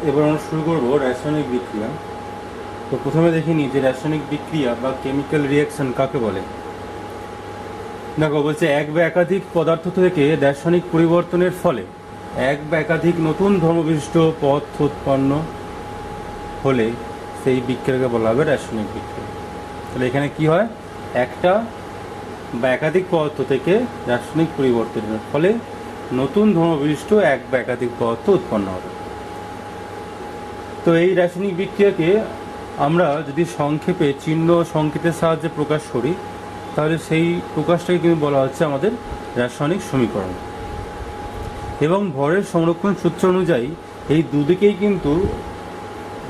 এবার আমরা শুরু করবো রাসায়নিক বিক্রিয়া। তো প্রথমে দেখে নিই যে রাসায়নিক বিক্রিয়া বা কেমিক্যাল রিয়াকশন কাকে বলে। দেখো বলছে এক বা একাধিক পদার্থ থেকে রাসায়নিক পরিবর্তনের ফলে এক বা একাধিক নতুন ধর্মবিশিষ্ট পদার্থ উৎপন্ন হলে সেই বিক্রিয়াকে বলা হবে রাসায়নিক বিক্রিয়া। তাহলে এখানে কি হয়, একটা বা একাধিক পদার্থ থেকে রাসায়নিক পরিবর্তনের ফলে নতুন ধর্মবিশিষ্ট এক বা একাধিক পদার্থ উৎপন্ন হবে। তো এই রাসায়নিক বিক্রিয়াকে আমরা যদি সংক্ষেপে চিহ্ন সংকেতের সাহায্যে প্রকাশ করি তাহলে সেই প্রকাশটাকে কিন্তু বলা হচ্ছে আমাদের রাসায়নিক সমীকরণ। এবং ভরের সংরক্ষণ সূত্র অনুযায়ী এই দুদিকেই কিন্তু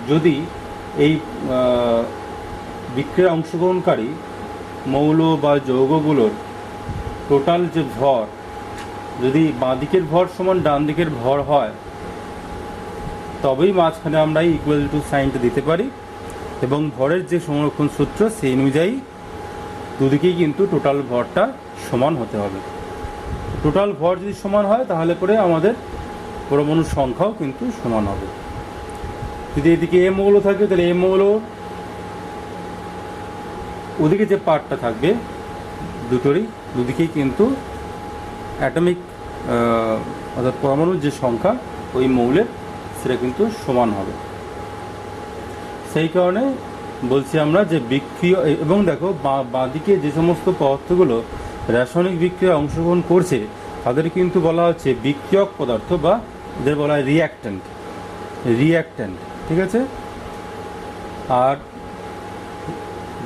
যদি এই বিক্রিয়ায় অংশগ্রহণকারী মৌল বা যৌগগুলোর টোটাল যে ভর যদি বাঁ দিকের ভর সমান ডান দিকের ভর হয় তবেই মাঝখানে আমরা ইকুয়াল টু সাইনটা দিতে পারি, এবং ভরের যে সংরক্ষণ সূত্র সেই অনুযায়ী দুদিকেই কিন্তু টোটাল ভরটা সমান হতে হবে। টোটাল ভর যদি সমান হয় তাহলে পরে আমাদের পরমাণুর সংখ্যাও কিন্তু সমান হবে। যদি এদিকে এ মৌল থাকে তাহলে এ মৌল ওদিকে যে পার্টটা থাকবে দুদিকেই কিন্তু অ্যাটমিক অর্থাৎ পরমাণুর যে সংখ্যা ওই মৌলের সেটা কিন্তু সমান হবে। সেই কারণে বলছি আমরা যে বিক্রিয়া, এবং দেখো বাঁদিকে যে সমস্ত পদার্থগুলো রাসায়নিক বিক্রিয়ায় অংশগ্রহণ করছে তাদের কিন্তু বলা হচ্ছে বিক্রিয়ক পদার্থ বা এদের বলা হয় রিয়াক্ট্যান্ট, ঠিক আছে। আর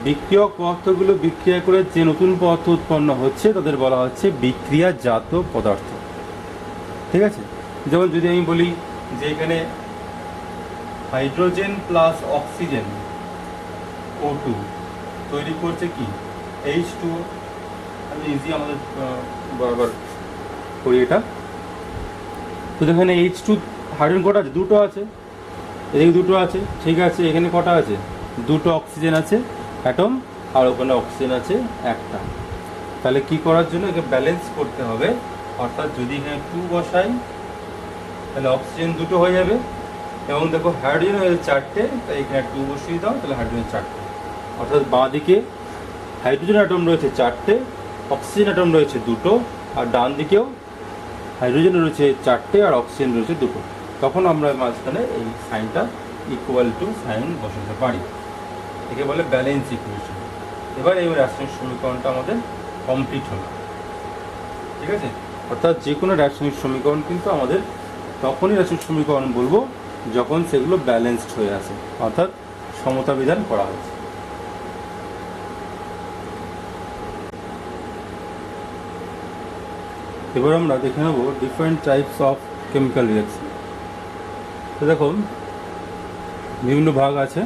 বিক্রিয়ক পদার্থগুলো বিক্রিয়া করে যে নতুন পদার্থ উৎপন্ন হচ্ছে তাদের বলা হচ্ছে বিক্রিয়াজাত পদার্থ, ঠিক আছে। যেমন যদি আমি বলি যে এখানে হাইড্রোজেন প্লাস অক্সিজেন O2 তৈরি করছে কি H2O। আমি ইজি আমাদের বরাবর করি এটা। তো এখানে H2 হাইড্রোজেন কটা আছে? দুটো আছে, এদিকে দুটো আছে, ঠিক আছে। এখানে কটা আছে? দুটো অক্সিজেন আছে অ্যাটম, আর ওখানে অক্সিজেন আছে একটা। তাহলে কি করার জন্য একে ব্যালেন্স করতে হবে, অর্থাৎ যদি এখানে 2 বসাই তাহলে অক্সিজেন দুটো হয়ে যাবে, এবং দেখো হাইড্রোজেন হয়েছে 4টে, তাই এখানে 2 বসিয়ে দাও, তাহলে হাইড্রোজেন 4টে। অর্থাৎ বাঁ দিকে হাইড্রোজেন অ্যাটম রয়েছে 4টে, অক্সিজেন অ্যাটম রয়েছে দুটো, আর ডান দিকেও হাইড্রোজেন রয়েছে 4টে আর অক্সিজেন রয়েছে দুটো। তখন আমরা মাঝখানে এই সাইনটা ইকুয়াল টু সাইন বসাতে পারি, একে বলে ব্যালেন্স ইকুয়েশন। এবার এই রাসায়নিক সমীকরণটা আমাদের কমপ্লিট হলো, ঠিক আছে। অর্থাৎ যে কোনো রাসায়নিক সমীকরণ কিন্তু আমাদের তখনই রাসায়নিক সমীকরণ বলবো যখন সেগুলো ব্যালেন্সড হয়ে আসে, অর্থাৎ সমতা বিধান করা হয়েছে। এবার আমরা দেখে নেব different types of chemical reaction. তো দেখো বিভিন্ন ভাগ আছে,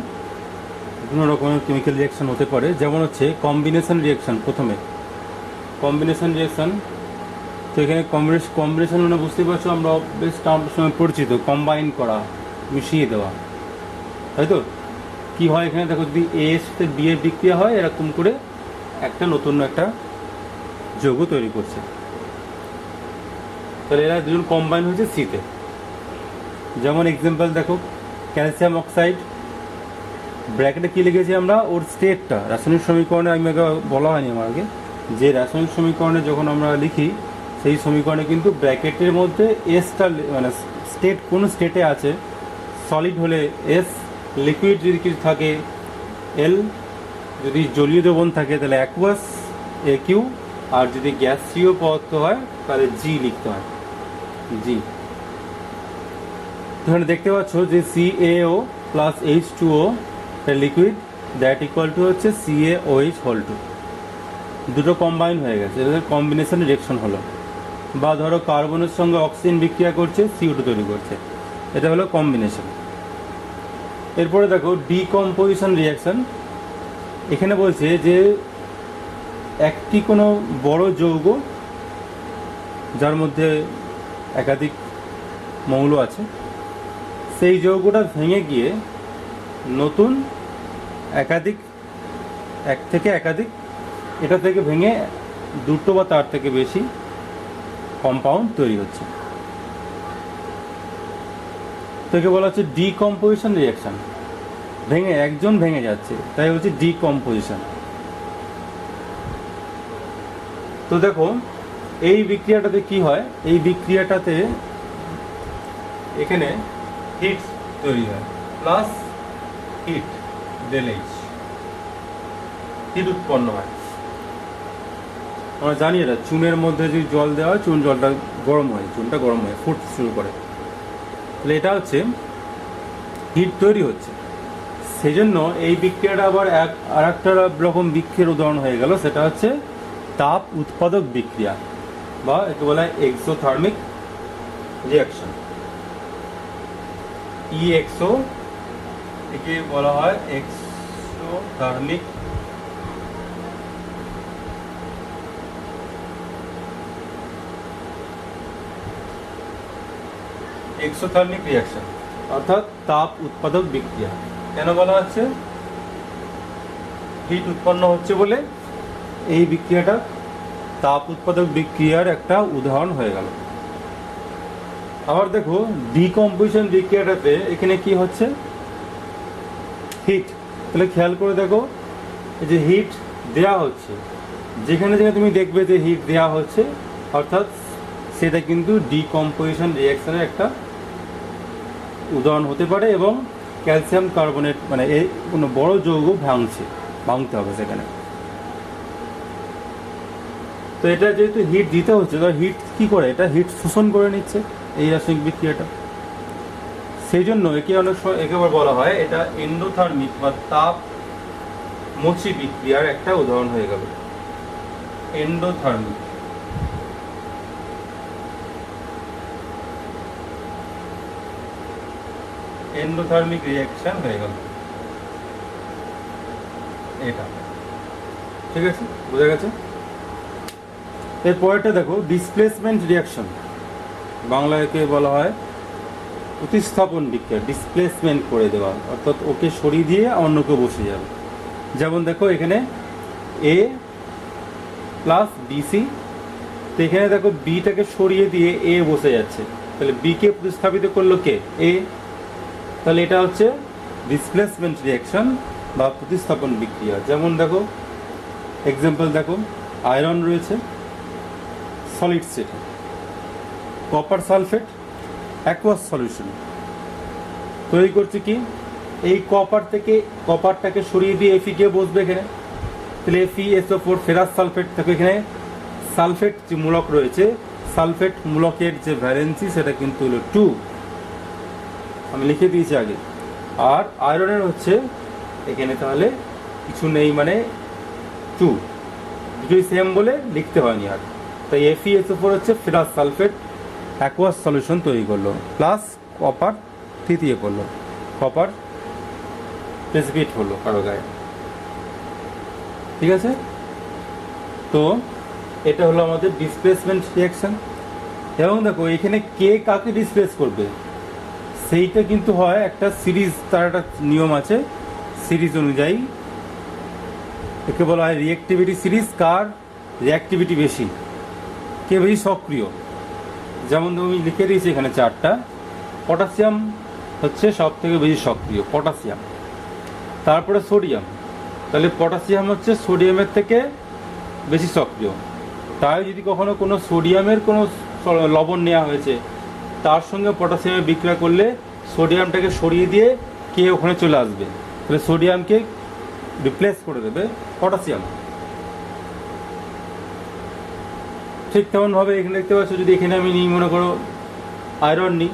বিভিন্ন রকমের কেমিক্যাল রিয়াকশন হতে পারে। যেমন হচ্ছে কম্বিনেশন রিয়াকশন। প্রথমে কম্বিনেশন রিয়াকশন, তো এখানে কম্বিনেশন মানে বুঝতেই পারছো, আমরা বেশ টার্মের সঙ্গে পরিচিত, কম্বাইন করা, মিশিয়ে দেওয়া, তাই তো। কী হয় এখানে দেখো, যদি এ এর সাথে বি এর বিক্রিয়া হয় এরকম করে একটা নতুন একটা যৌগ তৈরি করছে, তাহলে এরা দুজন কম্বাইন হয়েছে সিতে। যেমন এক্সাম্পল দেখো, ক্যালসিয়াম অক্সাইড, ব্র্যাকেটে কী লিখেছি আমরা, ওর স্টেটটা রাসায়নিক সমীকরণে আমি আগে বলা হয়নি আমার আগে, যে রাসায়নিক সমীকরণে যখন আমরা লিখি সেই সমীকরণে কিন্তু ব্র্যাকেটের মধ্যে এসটা মানে স্টেট কোন স্টেটে আছে, সলিড হলে এস, লিকুইড যদি কিছু থাকে এল, যদি জলীয় দ্রবণ থাকে তাহলে অ্যাকুয়াস এ কিউ, আর যদি গ্যাসীয় পদার্থ হয় তাহলে জি লিখতে হয়, জি। এখানে দেখতে পাচ্ছ যে CaO plus H2O liquid, that equal to হচ্ছে CaOH হোল টু। দুটো কম্বাইন হয়ে গেছে, এদের কম্বিনেশন রিয়াকশন হলো। বা ধরো কার্বনের সঙ্গে অক্সিজেন বিক্রিয়া করছে, CO2 তৈরি করছে, এটা হলো কম্বিনেশন। এরপরে দেখো ডিকম্পোজিশন রিয়াকশন। এখানে বলছে যে একটি কোনো বড় যৌগ যার মধ্যে একাধিক মৌল আছে, সেই যৌগটা ভেঙে গিয়ে নতুন একাধিক, এক থেকে একাধিক, এটা থেকে ভেঙে দুটো বা তার থেকে বেশি কম্পাউন্ড তৈরি হচ্ছে। তো একে বলা হচ্ছে ডিকম্পোজিশন রিয়াকশন। একজন ভেঙে যাচ্ছে, তাই হচ্ছে ডিকম্পোজিশন। তো দেখো এই বিক্রিয়াটাতে কি হয়, এই বিক্রিয়াটাতে এখানে হিট তৈরি হয় plus heat del H, heat উৎপন্ন হয়। আমরা জানি এটা চুনের মধ্যে যদি জল দেওয়া হয় জলটা গরম হয়, চুনটা গরম হয়, ফুটতে শুরু করে, তাহলে এটা হচ্ছে হিট তৈরি হচ্ছে। সেই জন্য এই বিক্রিয়াটা আবার আর একটা রকম বিক্রিয়ার উদাহরণ হয়ে গেল, সেটা হচ্ছে তাপ উৎপাদক বিক্রিয়া বা একে বলা হয় এক্সোথার্মিক রিয়াকশন। ইএক্সও একে বলা হয় এক্সোথার্মিক রিয়াকশন, অর্থাৎ তাপ উৎপাদক বিক্রিয়া। কেন বলা হচ্ছে? হিট উৎপন্ন হচ্ছে বলে এই বিক্রিয়াটা তাপ উৎপাদক বিক্রিয়ার একটা উদাহরণ হয়ে গেল। আবার দেখো ডিকম্পোজিশন বিক্রিয়াটাতে এখানে কি হচ্ছে, হিট। তাহলে খেয়াল করে দেখো এই যে হিট দেয়া হচ্ছে, যেখানে যেখানে তুমি দেখবে যে হিট দেয়া হচ্ছে, অর্থাৎ সেটা কিন্তু ডিকম্পোজিশন রিয়াকশনের একটা উদাহরণ হতে পারে। এবং ক্যালসিয়াম কার্বনেট মানে এই কোনো বড় যৌগ ভাঙতে হবে সেখানে। তো এটা যেহেতু হিট দিতে হচ্ছে, তো হিট কি করে, এটা হিট শোষণ করে নিচ্ছে এই রাসায়নিক বিক্রিয়াটা। সেই জন্য একে অনেক সময় একেবারে বলা হয় এটা এন্ডোথার্মিক বা তাপ মোচি বিক্রিয়ার একটা উদাহরণ হয়ে গেল। এন্ডোথার্মিক রিয়াকশন হয়ে গেল এটা। ঠিক আছে, বোঝা গেছে? এরপরটা দেখো ডিসপ্লেসমেন্ট রিয়াকশন, বাংলাকে বলা হয় প্রতিস্থাপন বিক্রিয়া। ডিসপ্লেসমেন্ট করে দেওয়া, অর্থাৎ ওকে সরিয়ে দিয়ে অন্য কেউ বসে যাবে। যেমন দেখো এখানে এ প্লাস বিসি, তো এখানে দেখো বিটাকে সরিয়ে দিয়ে এ বসে যাচ্ছে, তাহলে বি কে প্রতিস্থাপিত করলো কে, এ। তাহলে এটা হচ্ছে ডিসপ্লেসমেন্ট রিয়াকশন বা প্রতিস্থাপন বিক্রিয়া। যেমন দেখো এক্সাম্পল দেখো, আয়রন রয়েছে সলিড স্টেটে, কপার সালফেট অ্যাকুয়াস সলিউশন তৈরি করছে কি, এই কপারটাকে সরিয়ে দিয়ে এফি কে বসবে এখানে, তাহলে FeSO4 ফেরাস সালফেট। দেখো এখানে সালফেট যে মূলক রয়েছে, সালফেট মূলকের যে ভ্যালেন্সি সেটা কিন্তু হলো 2, আমি লিখে দিয়েছি আগে। আর আয়রনের হচ্ছে এখানে তাহলে কিছু নেই, মানে 2, দুটোই সেম বলে লিখতে হয়নি আর। তাই FeSO4 হচ্ছে ফেরাস সালফেট অ্যাকুয়াস সলিউশন তৈরি করলো, প্লাস কপার তৃতীয় করলো, কপার প্রেসিপিট হলো কারো গায়ে। ঠিক আছে, তো এটা হলো আমাদের ডিসপ্লেসমেন্ট রিয়াকশন। এবং দেখো এখানে কে কাকে ডিসপ্লেস করবে সেইটা কিন্তু হয় একটা সিরিজ, তার একটা নিয়ম আছে, সিরিজ অনুযায়ী একে বলা হয় রিঅ্যাক্টিভিটি সিরিজ। কার রিঅ্যাক্টিভিটি বেশি, কে বেশি সক্রিয়। যেমন তুমি লিখে দিয়েছি এখানে চারটা, পটাশিয়াম হচ্ছে সব থেকে বেশি সক্রিয়, পটাশিয়াম। তারপরে সোডিয়াম, তাহলে পটাশিয়াম হচ্ছে সোডিয়ামের থেকে বেশি সক্রিয়। তাই যদি কখনো কোনো সোডিয়ামের কোনো লবণ নেওয়া হয়েছে, তার সঙ্গে পটাশিয়ামের বিক্রিয়া করলে সোডিয়ামটাকে সরিয়ে দিয়ে কে ওখানে চলে আসবে, তাহলে সোডিয়ামকে রিপ্লেস করে দেবে পটাশিয়াম। ঠিক তেমনভাবে এখানে দেখতে পাচ্ছ, যদি এখানে আমি নিই মনে করো আয়রন নিই,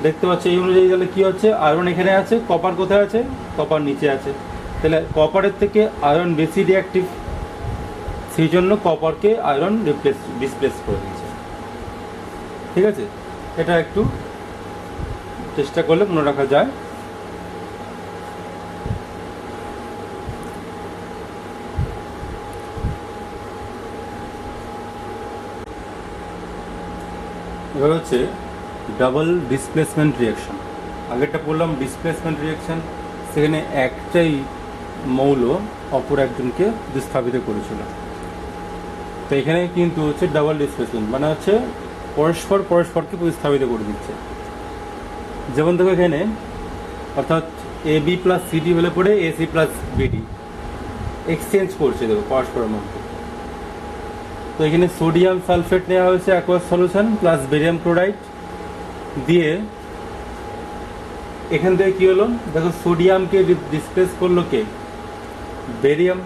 দেখতে পাচ্ছ এই অনুযায়ী, তাহলে কী হচ্ছে, আয়রন এখানে আছে, কপার কোথায় আছে, কপার নিচে আছে, তাহলে কপারের থেকে আয়রন বেশি রিঅ্যাক্টিভ, সেই জন্য কপারকে আয়রন ডিসপ্লেস করে দিয়েছে। ঠিক আছে, এটা একটু চেষ্টা করলে মনে রাখা যায়। এবার হচ্ছে ডাবল ডিসপ্লেসমেন্ট রিয়াকশন। আগেরটা বললাম ডিসপ্লেসমেন্ট রিয়াকশন, সেখানে একটাই মৌল অপর একজনকে প্রতিস্থাপিত করেছিল। তো এখানে কিন্তু হচ্ছে ডাবল ডিসপ্লেসমেন্ট, মানে হচ্ছে পরস্পরকে প্রতিস্থাপিত করে দিচ্ছে। যেমন দেখো এখানে, অর্থাৎ এ বি প্লাস সিডি হলে পরে এসি প্লাস বিডি এক্সচেঞ্জ করছে দেখো পরস্পরের মধ্যে। তো এখানে সোডিয়াম সালফেট নেওয়া হয়েছে aqueous solution plus barium chloride দিয়ে, এখান থেকে কি হলো দেখো, সোডিয়ামকে ডিসপ্লেস করলো কে, বেরিয়াম,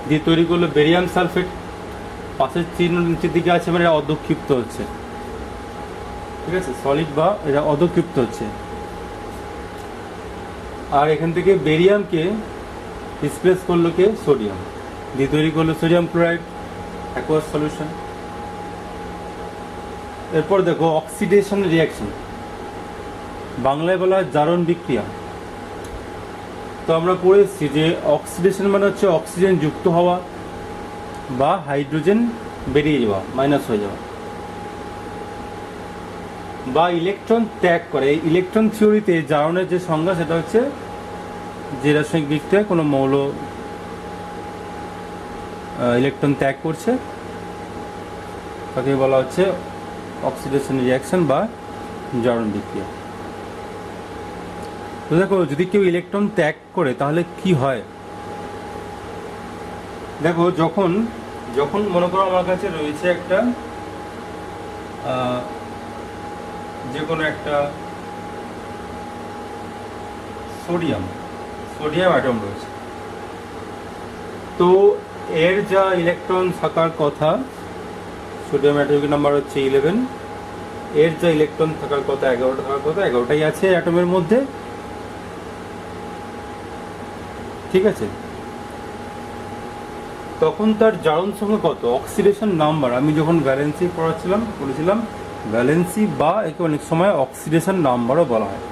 দিয়ে তৈরি করলো বেরিয়াম সালফেট। পাশের চিহ্ন নিচের দিকে আছে মানে অধক্ষিপ্ত হচ্ছে, ঠিক আছে, সলিড বা এটা অধক্ষিপ্ত হচ্ছে। আর এখান থেকে বেরিয়ামকে ডিসপ্লেস করলো কে, সোডিয়াম, দিয়ে তৈরি করলো সোডিয়াম ক্লোরাইড অ্যাকোয়াস সলিউশন। এরপর দেখো অক্সিডেশন রিয়াকশন, বাংলায় বলা হয় জারণ বিক্রিয়া। তো আমরা পড়ে এসেছি যে অক্সিডেশন মানে হচ্ছে অক্সিজেন যুক্ত হওয়া বা হাইড্রোজেন বেরিয়ে যাওয়া, মাইনাস হয়ে যাওয়া, বা ইলেকট্রন ত্যাগ করে। এই ইলেকট্রন থিওরিতে জারণের যে সংজ্ঞা সেটা হচ্ছে যে রাসায়নিক বিক্রিয়ায় কোনো মৌল ইলেকট্রন ত্যাগ করছে তাকে বলা হচ্ছে অক্সিডেশন রিয়াকশন বা জারণ বিক্রিয়া। তো দেখো যদি কেউ ইলেকট্রন ত্যাগ করে তাহলে কি হয়, দেখো যখন যখন মনে করো আমার কাছে রয়েছে একটা যে কোনো একটা সোডিয়াম অ্যাটম রয়েছে, তো এর যা ইলেকট্রন থাকার কথা, সোডিয়াম অ্যাটমিক নাম্বার হচ্ছে 11, এর যা ইলেকট্রন থাকার কথা 11টা থাকার কথা, 11টাই আছে অ্যাটমের মধ্যে, ঠিক আছে। তখন তার জারণ সংখ্যা কত, অক্সিডেশন নাম্বার, আমি যখন ভ্যালেন্সি বলেছিলাম ভ্যালেন্সি বা একে অনেক সময় অক্সিডেশন নাম্বারও বলা হয়,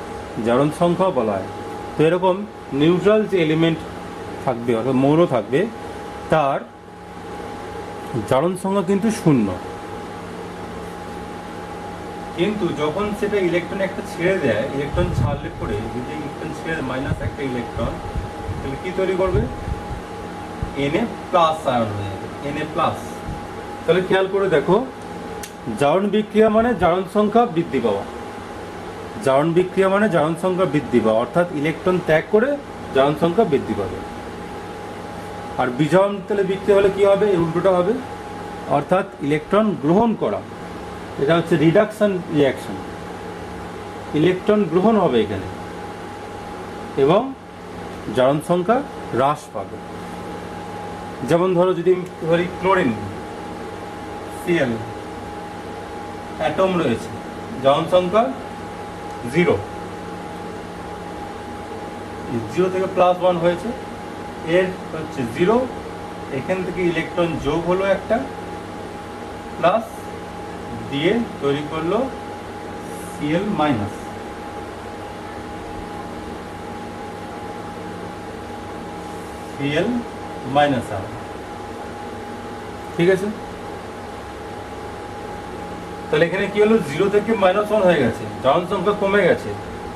জারণ সংখ্যাও বলা হয়। তো এরকম নিউট্রাল যে এলিমেন্ট থাকবে অর্থাৎ মৌল থাকবে তার জারণ সংখ্যা কিন্তু 0, কিন্তু যখন সেটা ইলেকট্রন একটা ছেড়ে দেয়, ইলেকট্রন ছাড়লে পরে যদি ইলেকট্রন ছেড়ে মাইনাস একটা ইলেকট্রন, তাহলে কি তৈরি করবে, Na প্লাস আয়ন হয়ে যাবে, Na প্লাস। তাহলে খেয়াল করে দেখো, জারণ বিক্রিয়া মানে জারণ সংখ্যা বৃদ্ধি পাওয়া, জারণ বিক্রিয়া মানে জারণ সংখ্যা বৃদ্ধি পাওয়া, অর্থাৎ ইলেকট্রন ত্যাগ করে জারণ সংখ্যা বৃদ্ধি পাবে। আর বিজারণ তাহলে বিক্রিয়া হলে কি হবে, উল্টোটা হবে, অর্থাৎ ইলেকট্রন গ্রহণ করা, এটা হচ্ছে রিডাকশন রিয়াকশন, ইলেকট্রন গ্রহণ হবে এখানে এবং জারণ সংখ্যা হ্রাস পাবে। যেমন ধরো যদি ধরি ক্লোরিন Cl অ্যাটম রয়েছে, জারণ সংখ্যা 0 থেকে +1 হয়েছে, এর হচ্ছে 0, এখান থেকে ইলেকট্রন যোগ হলো একটা প্লাস দিয়ে তৈরি করলো Cl মাইনাস, Cl মাইনাস আর, ঠিক আছে। তাহলে এখানে কি হলো, 0 থেকে -1 হয়ে গেছে, জারণ সংখ্যা কমে গেছে।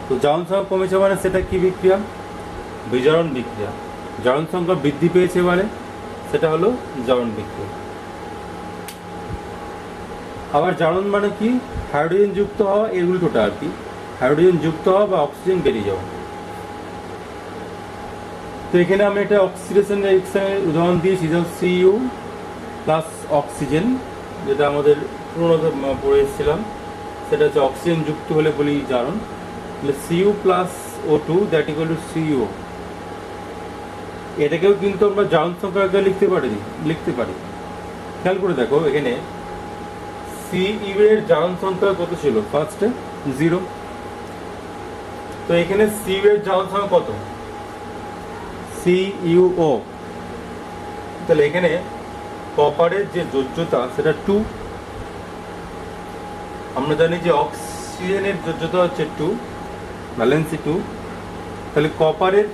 তো জারণ সংখ্যা কমেছে মানে সেটা কি বিক্রিয়া, বিজারণ বিক্রিয়া। জারণ সংখ্যা বৃদ্ধি পেয়েছে মানে সেটা হলো জারণ বিক্রিয়া। আবার জারণ মানে কি, হাইড্রোজেন যুক্ত হওয়া, এর উল্টোটা আর কি, হাইড্রোজেন যুক্ত হওয়া বা অক্সিজেন বেরিয়ে যাওয়া। তো এখানে আমি একটা অক্সিডেশন রিঅ্যাকশনের উদাহরণ দিয়েছি, যেমন Cu প্লাস অক্সিজেন, যেটা আমাদের পুরোনো পড়ে এসেছিলাম, সেটা হচ্ছে অক্সিজেন যুক্ত হলে বলি জারণ, তাহলে Cu plus O2 that equal two Cu। এটাকেও কিন্তু আমরা জারণ সংখ্যা আকারে লিখতে পারি। খেয়াল করে দেখো এখানে Cu এর জারণ সংখ্যা কত ছিল, ফার্স্টে 0, তো এখানে Cu এর জারণ সংখ্যা কত, CuO। তাহলে এখানে কপারের যে যোজ্যতা সেটা 2, আমরা জানি যে অক্সিজেনের যোজ্যতা হচ্ছে 2, ভ্যালেন্সি 2, তাহলে কপারের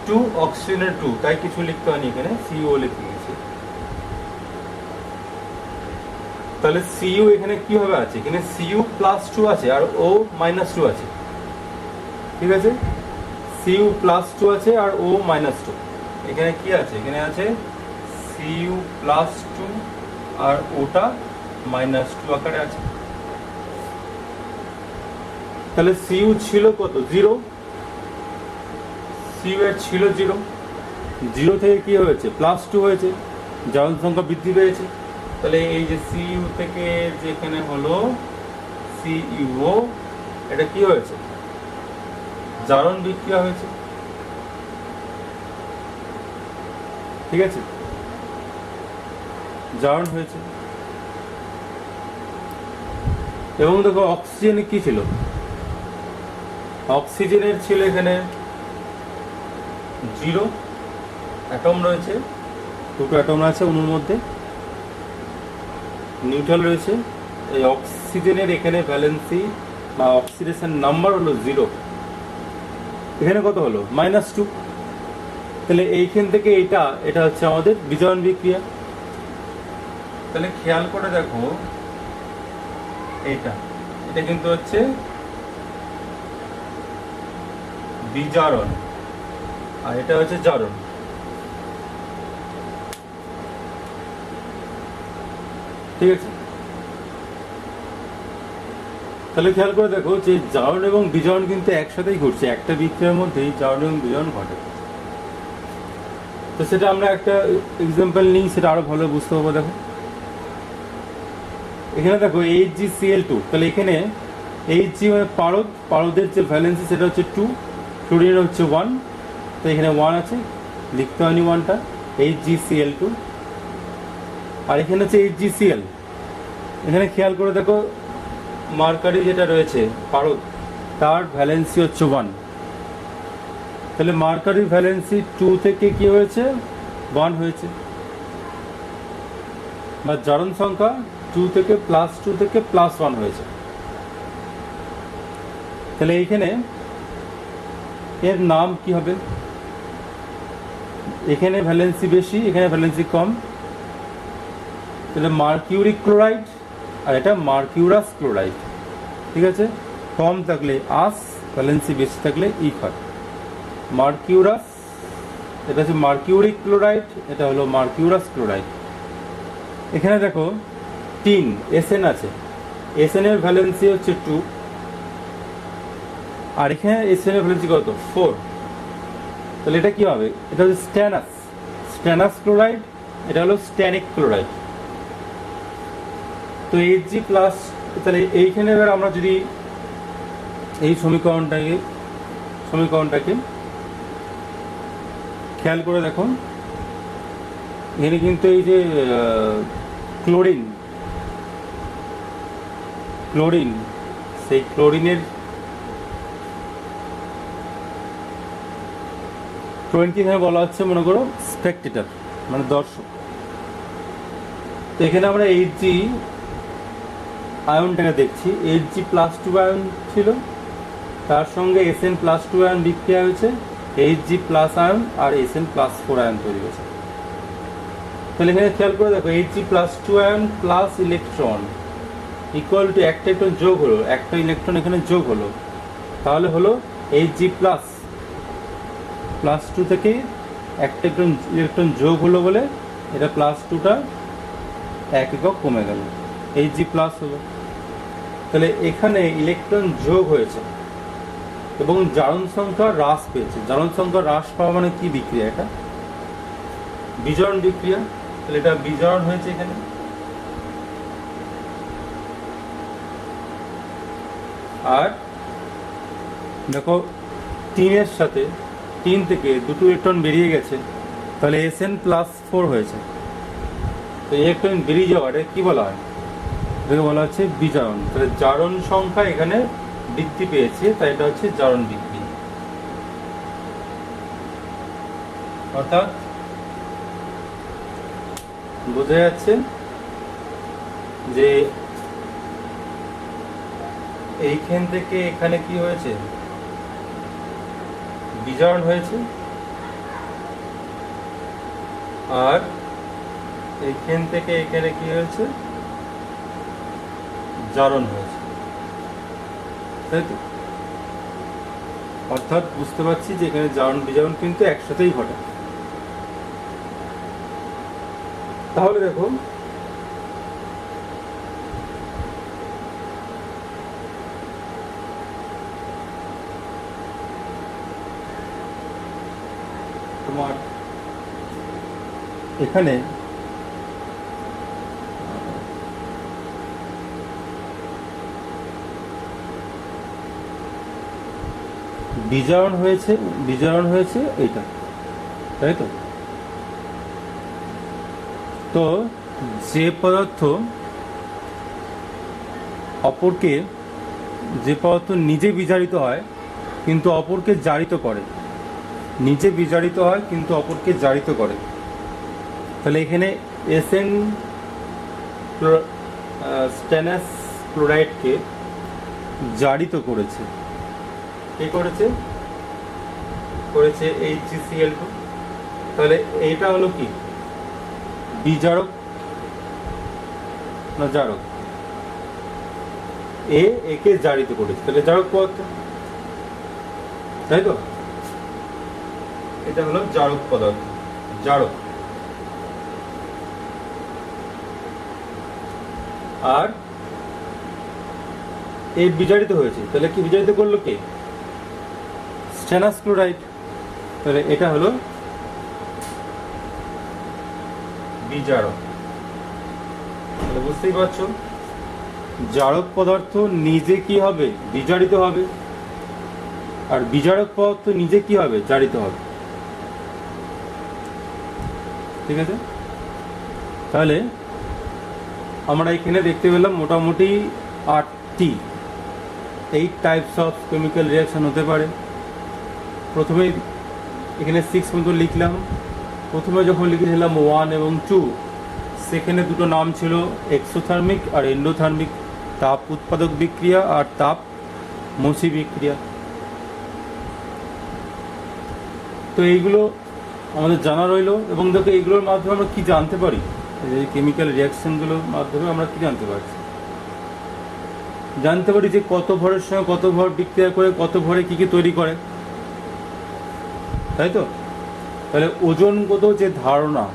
2, অক্সিজেনের 2, তাই কিছু লিখতে হয়নি, এখানে Cu লিখে গেছে। তাহলে Cu এখানে কিভাবে আছে, এখানে Cu +2 আছে আর O -2 আছে, ঠিক আছে, Cu +2 আছে আর O -2, এখানে কি আছে, এখানে আছে Cu +2 আর ওটা -2 আকারে আছে। তাহলে সিইউ ছিল কত? 0। সিইউ এর ছিল 0, 0 থেকে কি হয়েছে? +2 হয়েছে, জারণ সংখ্যা বৃদ্ধি পেয়েছে। তাহলে এই যে সিইউ থেকে যেখানে হলো সিইউ, এটা কি হয়েছে? জারণ বিক্রিয়া হয়েছে। ঠিক আছে, জারণ হয়েছে। এবং দেখো অক্সিজেনে কি ছিল? অক্সিজেনের ছিল এখানে 0 অ্যাটম রয়েছে, দুটো অ্যাটম আছে অণুর মধ্যে, নিউট্রাল রয়েছে। এই অক্সিজেনের এখানে ভ্যালেন্সি বা অক্সিডেশন নাম্বার হলো 0, এখানে কত হলো? -2। তাহলে এইখান থেকে এটা হচ্ছে আমাদের বিজারণ বিক্রিয়া। তাহলে খেয়াল করে দেখো, এটা কিন্তু হচ্ছে বিজারণ, আর এটা হচ্ছে জারণ। ঠিক আছে, তাহলে খেয়াল করে দেখো যে জারণ এবং বিজারণ কিন্তু একসাথেই ঘটছে, একটা বিক্রিয়ার মধ্যেই জারণ এবং বিজারণ ঘটে। তো সেটা আমরা একটা এক্সাম্পল নিই, সেটা আরো ভালো বুঝতে পারবো। দেখো এখানে দেখো HgCl2, তাহলে এখানে Hg মানে পারদের যে ভ্যালেন্সি সেটা হচ্ছে 2, ক্লোরিনের হচ্ছে 1, তো এখানে 1 আছে, লিখতে হয়নি 1টা, HgCl2। আর এখানে হচ্ছে HgCl, এখানে খেয়াল করে দেখো মার্কারি যেটা রয়েছে পারদ, তার ভ্যালেন্সি হচ্ছে 1। তাহলে মার্কারির ভ্যালেন্সি 2 থেকে কি হয়েছে? 1 হয়েছে, বা জারণ সংখ্যা 2 থেকে +2 থেকে +1 হয়েছে। তাহলে এইখানে এর নাম কি হবে? এখানে ভ্যালেন্সি বেশি, এখানে ভ্যালেন্সি কম, তাহলে মার্কিউরিক ক্লোরাইড, আর এটা মার্কিউরাস ক্লোরাইড। ঠিক আছে, কম থাকলে আস, ভ্যালেন্সি বেশি থাকলে ইক হয়। মার্কিউরাস, এটা হচ্ছে মার্কিউরিক ক্লোরাইড, এটা হলো মার্কিউরাস ক্লোরাইড। এখানে দেখো টিন এসএন আছে, এসএন এর ভ্যালেন্সি হচ্ছে 2, আর এখানে এসএন এর ভ্যালেন্সি কত? 4। তাহলে এটা কি হবে? এটা হচ্ছে স্ট্যানাস ক্লোরাইড, এটা হলো স্ট্যানিক ক্লোরাইড। তো Hg+, তাহলে এইখানে এবার আমরা যদি এই সমীকরণটাকে খেয়াল করে দেখো, এখানে কিন্তু এই যে ক্লোরিন, সেই ক্লোরিনকে এখানে বলা হচ্ছে মনে করো স্পেকটেটর, মানে দর্শক। তো এখানে আমরা Hg আয়নটাকে দেখছি, Hg+2 আয়ন ছিল, তার সঙ্গে Sn+2 আয়ন বিক্রিয়া হয়েছে, Hg+ আয়ন আর Sn+4 আয়ন তৈরি হয়েছে। তাহলে এখানে খেয়াল করে দেখো Hg+2 ion plus electron equal to একটা ইলেকট্রন যোগ হলো, একটা ইলেকট্রন এখানে যোগ হলো, তাহলে হলো Hg+, +2 থেকে একটা ইলেকট্রন যোগ হলো বলে এটা +2টা 1 একক কমে গেল, Hg+ হলো। তাহলে এখানে ইলেকট্রন যোগ হয়েছে এবং জারণ সংখ্যা হ্রাস পেয়েছে। জারণ সংখ্যা হ্রাস পাওয়া মানে কি বিক্রিয়া? এটা বিজারণ বিক্রিয়া। তাহলে এটা বিজারণ হয়েছে এখানে। আর দেখো টিন থেকে দুটো ইলেকট্রন বেরিয়ে গেছে, তাহলে Sn+4 হয়েছে। তো ইলেকট্রন বেরিয়ে যাওয়াটা কি বলা হয়? এটাকে বলা হচ্ছে বিজারণ। তাহলে জারণ সংখ্যা এখানে বৃদ্ধি পেয়েছে, তাই এটা হচ্ছে জারণ বিক্রিয়া। অর্থাৎ বোঝা যাচ্ছে যে এইখান থেকে এখানে কি হয়েছে? বিজারণ হয়েছে, আর এইখান থেকে এখানে কি হয়েছে? জারণ হয়েছে, তাই তো? অর্থাৎ বুঝতে পারছি যে এখানে জারণ বিজারণ কিন্তু একসাথেই ঘটে। তাহলে দেখো এখানে বিজারণ হয়েছে এইটা, তাই তো? তো যে পদার্থ নিজে বিজারিত হয় কিন্তু অপরকে জারিত করে, তাহলে এখানে স্টেনাস ক্লোরাইডকে জারিত করেছে। কে করেছে? HgCl2। তাহলে এইটা হলো কি, বিজারক না জারক? একে জারিত করেছে, তাহলে জারক পদার্থ, তাই তো? এটা হলো জারক পদার্থ, জারক। আর এ বিজারিত হয়েছে, তাহলে কি বিজারিত করলো কে? স্টেনাস ক্লোরাইড। তাহলে এটা হলো বিজারক। তাহলে বুঝতেই পারছো, জারক পদার্থ নিজে কি হবে? বিজারিত হবে। আর বিজারক পদার্থ নিজে কি হবে? জারিত হবে। ঠিক আছে? তাহলে আমরা এখানে দেখতে পেলাম মোটামুটি 8 টাইপস অফ কেমিক্যাল রিয়াকশন হতে পারে। প্রথমে এখানে 6 পর্যন্ত লিখলাম। প্রথমে যখন লিখেছিলাম 1 এবং 2, সেখানে দুটো নাম ছিল এক্সোথার্মিক আর এন্ডোথার্মিক, তাপ উৎপাদক বিক্রিয়া আর তাপ মসি বিক্রিয়া। তো এইগুলো আমাদের জানা রইলো। এবং দেখো এইগুলোর মাধ্যমে আমরা কি জানতে পারি, এই কেমিক্যাল রিয়াকশনগুলোর মাধ্যমে আমরা কি জানতে পারছি? জানতে পারি যে কত ভরের সঙ্গে কত ভর বিক্রিয়া করে কত ভরে কি কি তৈরি করে, তাই তো? তাহলে ওজনগত যে ধারণা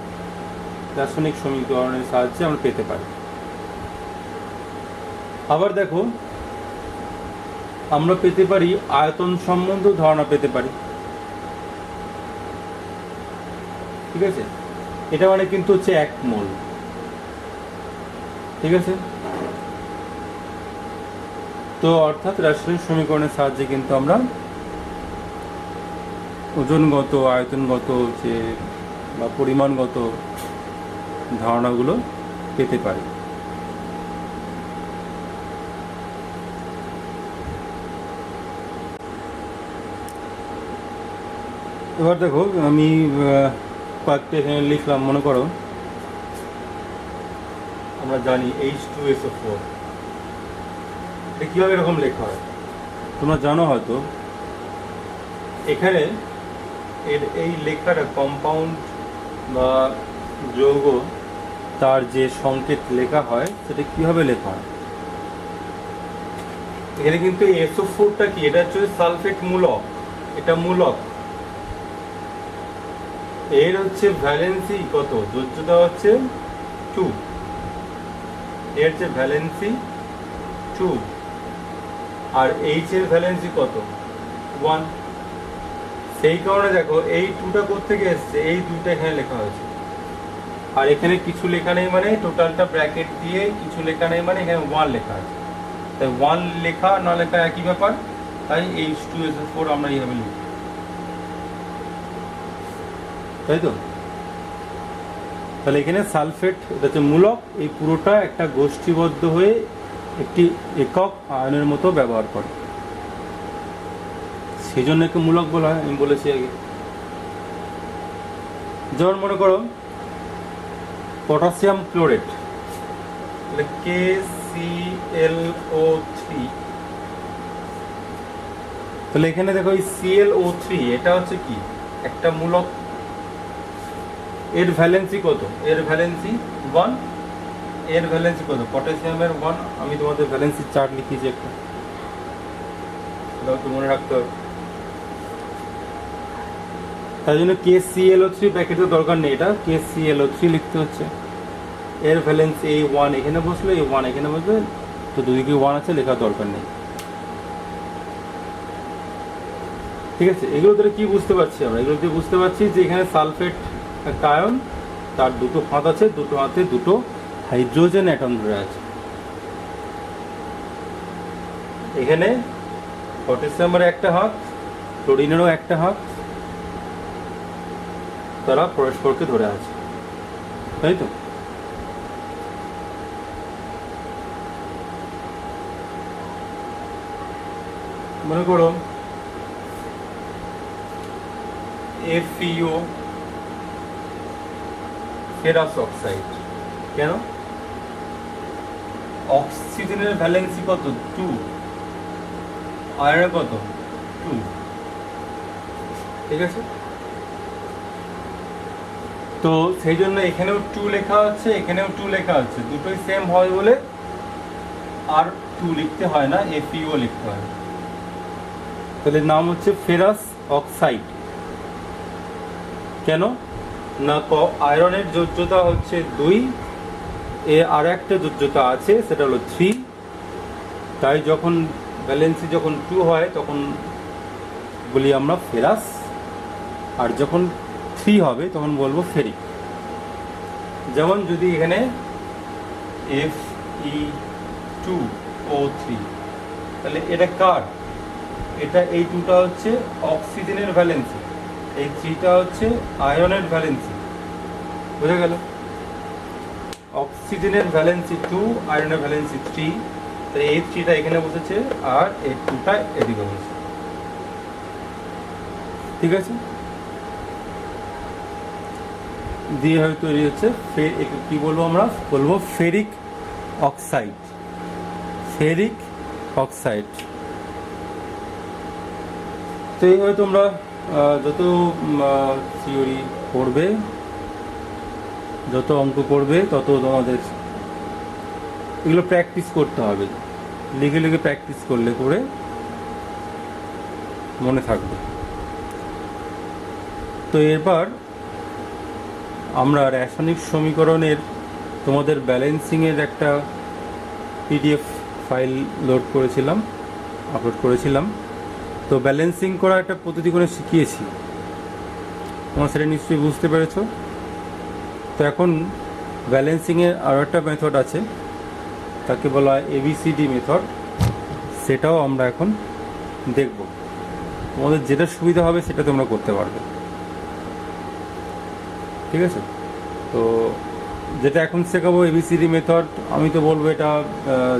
রাসায়নিক সমীকরণের সাহায্যে আমরা পেতে পারি। আবার দেখো আমরা পেতে পারি আয়তন সম্বন্ধে ধারণা পেতে পারি। ঠিক আছে? এটা মানে কিন্তু হচ্ছে 1 মোল। ঠিক আছে? তো অর্থাৎ রাসায়নিক সমীকরণের সাহায্যে কিন্তু আমরা ওজনগত, আয়তনগত যে বা পরিমাণগত ধারণাগুলো পেতে পারি। এবার দেখো আমি কয়েকটা এখানে লিখলাম। মনে করো আমরা জানি H2SO4, এটা কীভাবে এরকম লেখা হয় তোমরা জানো হয়তো। এখানে এই লেখাটা কম্পাউন্ড বা যৌগ, তার যে সংকেত লেখা হয় সেটা কিভাবে লেখা হয়। এখানে কিন্তু SO4টা কি, এটা হচ্ছে সালফেট মূলক, এটা মূলক। এর হচ্ছে ভ্যালেন্সি কত? যোজ্যতা হচ্ছে 2, এর যে ভ্যালেন্সি 2, আর H এর ভ্যালেন্সি কত? 1। সেই কারণে দেখো এই 2টা কোত্থেকে এসছে, এই 2টা এখানে লেখা হয়েছে। আর এখানে কিছু লেখা নেই মানে টোটালটা ব্র্যাকেট দিয়ে কিছু লেখা নেই মানে এখানে 1 লেখা আছে। তাই 1 লেখা না লেখা একই ব্যাপার। তাই H2SO4 আমরা এইভাবে লিখি, তাই তো? তাহলে এখানে সালফেট, এটা হচ্ছে মূলক, এই পুরোটা একটা গোষ্ঠীবদ্ধ হয়ে একটি একক আয়নের মতো ব্যবহার করে, সেই জন্য একে মূলক বলা হয়। আমি বলেছি আগে। যেমন মনে করো পটাশিয়াম ক্লোরেট, তাহলে KClO3, তাহলে এখানে দেখো এই ClO3 এটা হচ্ছে কি, একটা মূলক। এর ভ্যালেন্সি কত? এর ভ্যালেন্সি 1। এর ভ্যালেন্সি কত? পটাশিয়ামের 1। আমি তোমাদের ভ্যালেন্সি চার্ট লিখেছি একটা, তো মনে রাখতে হবে। তাই জন্য KClO3 ব্র্যাকেটের দরকার নেই, এটা KClO3 লিখতে হচ্ছে। এর ভ্যালেন্সি এই 1 এখানে বসলো, এই 1 এখানে বসবে, তো দুদিকে 1 আছে, লেখার দরকার নেই। ঠিক আছে? এগুলো ধরে কি বুঝতে পারছি আমরা? এগুলো দিয়ে বুঝতে পারছি যে এখানে সালফেট একটা আয়ন, তার দুটো হাত আছে, দুটো হাতে দুটো হাইড্রোজেন অ্যাটম ধরে আছে। এখানে পটাশিয়ামের একটা হাত, ক্লোরিনেরও একটা হাত, তারা পরস্পরকে ধরে আছে, তাই তো? মনে করো FeO ফেরাস অক্সাইড, কেন? অক্সিজেনের ভ্যালেন্সি কত? 2, আয়রনের কত? 2, ঠিক আছে? তো সেই জন্য এখানেও 2 লেখা আছে, এখানেও 2 লেখা আছে, দুটোই সেম হয় বলে আর 2 লিখতে হয় না, FeO লিখতে হয়। তাহলে নাম হচ্ছে ফেরাস অক্সাইড। কেন না? আয়রনের যোজ্যতা হচ্ছে 2, আর একটা যোজ্যতা আছে সেটা হলো 3, তাই যখন ভ্যালেন্সি যখন 2 হয় তখন বলি আমরা ফেরাস, আর যখন 3 হবে তখন বলবো ফেরিক। যেমন যদি এখানে Fe2O3, তাহলে এটা কার? এটা এই 2টা হচ্ছে অক্সিজেনের ভ্যালেন্সি, এই 3টা হচ্ছে আয়রনের ভ্যালেন্সি, বুঝা গেল? অক্সিজেনের ভ্যালেন্সি 2, আয়রনের ভ্যালেন্সি 3, তাই এই 3টা এখানে বসেছে আর এই 2টা এদিকে বসেছে, ঠিক আছে? দিয়ে হয়তো তৈরি হচ্ছে কি বলবো আমরা? বলবো ফেরিক অক্সাইড, ফেরিক অক্সাইড। তো এইভাবে তোমরা যত থিওরি পড়বে, যত অঙ্ক করবে, তত তোমাদের এগুলো প্র্যাকটিস করতে হবে। লিখে লিখে প্র্যাকটিস করলে করে মনে থাকবে। তো এরপর আমরা রাসায়নিক সমীকরণের তোমাদের ব্যালেন্সিংয়ের একটা PDF ফাইল আপলোড করেছিলাম। তো ব্যালেন্সিং করা একটা পদ্ধতি করে শিখিয়েছি, তোমরা সেটা নিশ্চয়ই বুঝতে পেরেছো। তো এখন ব্যালেন্সিংয়ের আরও একটা মেথড আছে, তাকে বলা হয় ABCD মেথড, সেটাও আমরা এখন দেখব। তোমাদের যেটা সুবিধা হবে সেটা তোমরা করতে পারবে, ঠিক আছে? তো যেটা এখন শেখাবো ABCD মেথড, আমি তো বলবো এটা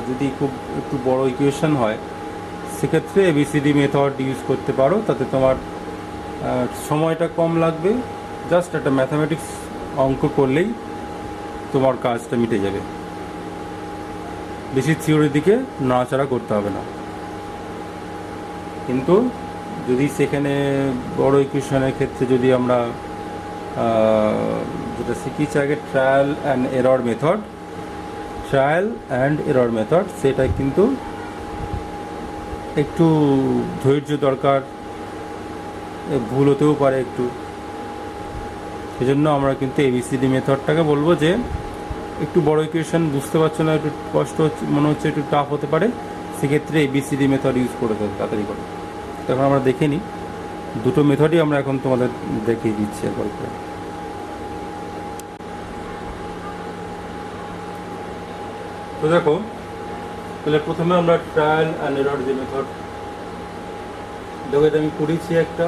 যদি খুব একটু বড় ইকুয়েশন হয় সেক্ষেত্রে ABCD মেথড ইউজ করতে পারো, তাতে তোমার সময়টা কম লাগবে, জাস্ট একটা ম্যাথামেটিক্স অঙ্ক করলেই তোমার কাজটা মিটে যাবে, বেশি থিওরির দিকে নাড়াচাড়া করতে হবে না। কিন্তু যদি সেখানে বড় ইকুয়েশনের ক্ষেত্রে যদি আমরা যেটা শিখিয়েছি আগে ট্রায়াল অ্যান্ড এরর মেথড, সেটা কিন্তু একটু ধৈর্য দরকার, ভুল হতেও পারে একটু। সেজন্য আমরা কিন্তু ABCD মেথডটাকে বলবো যে একটু বড় ইকুয়েশন বুঝতে পারছো না, একটু কষ্ট হচ্ছে, মনে হচ্ছে একটু টাফ হতে পারে, সেক্ষেত্রে ABCD মেথড ইউজ করে দেবো তাড়াতাড়ি করে। তখন আমরা দেখে নিই, দুটো মেথডই আমরা এখন তোমাদের দেখিয়ে দিচ্ছি একবার করে। তো দেখো, তাহলে প্রথমে আমরা ট্রায়াল অ্যান্ড এরর যে মেথড, দেখো এটা আমি করেছি, একটা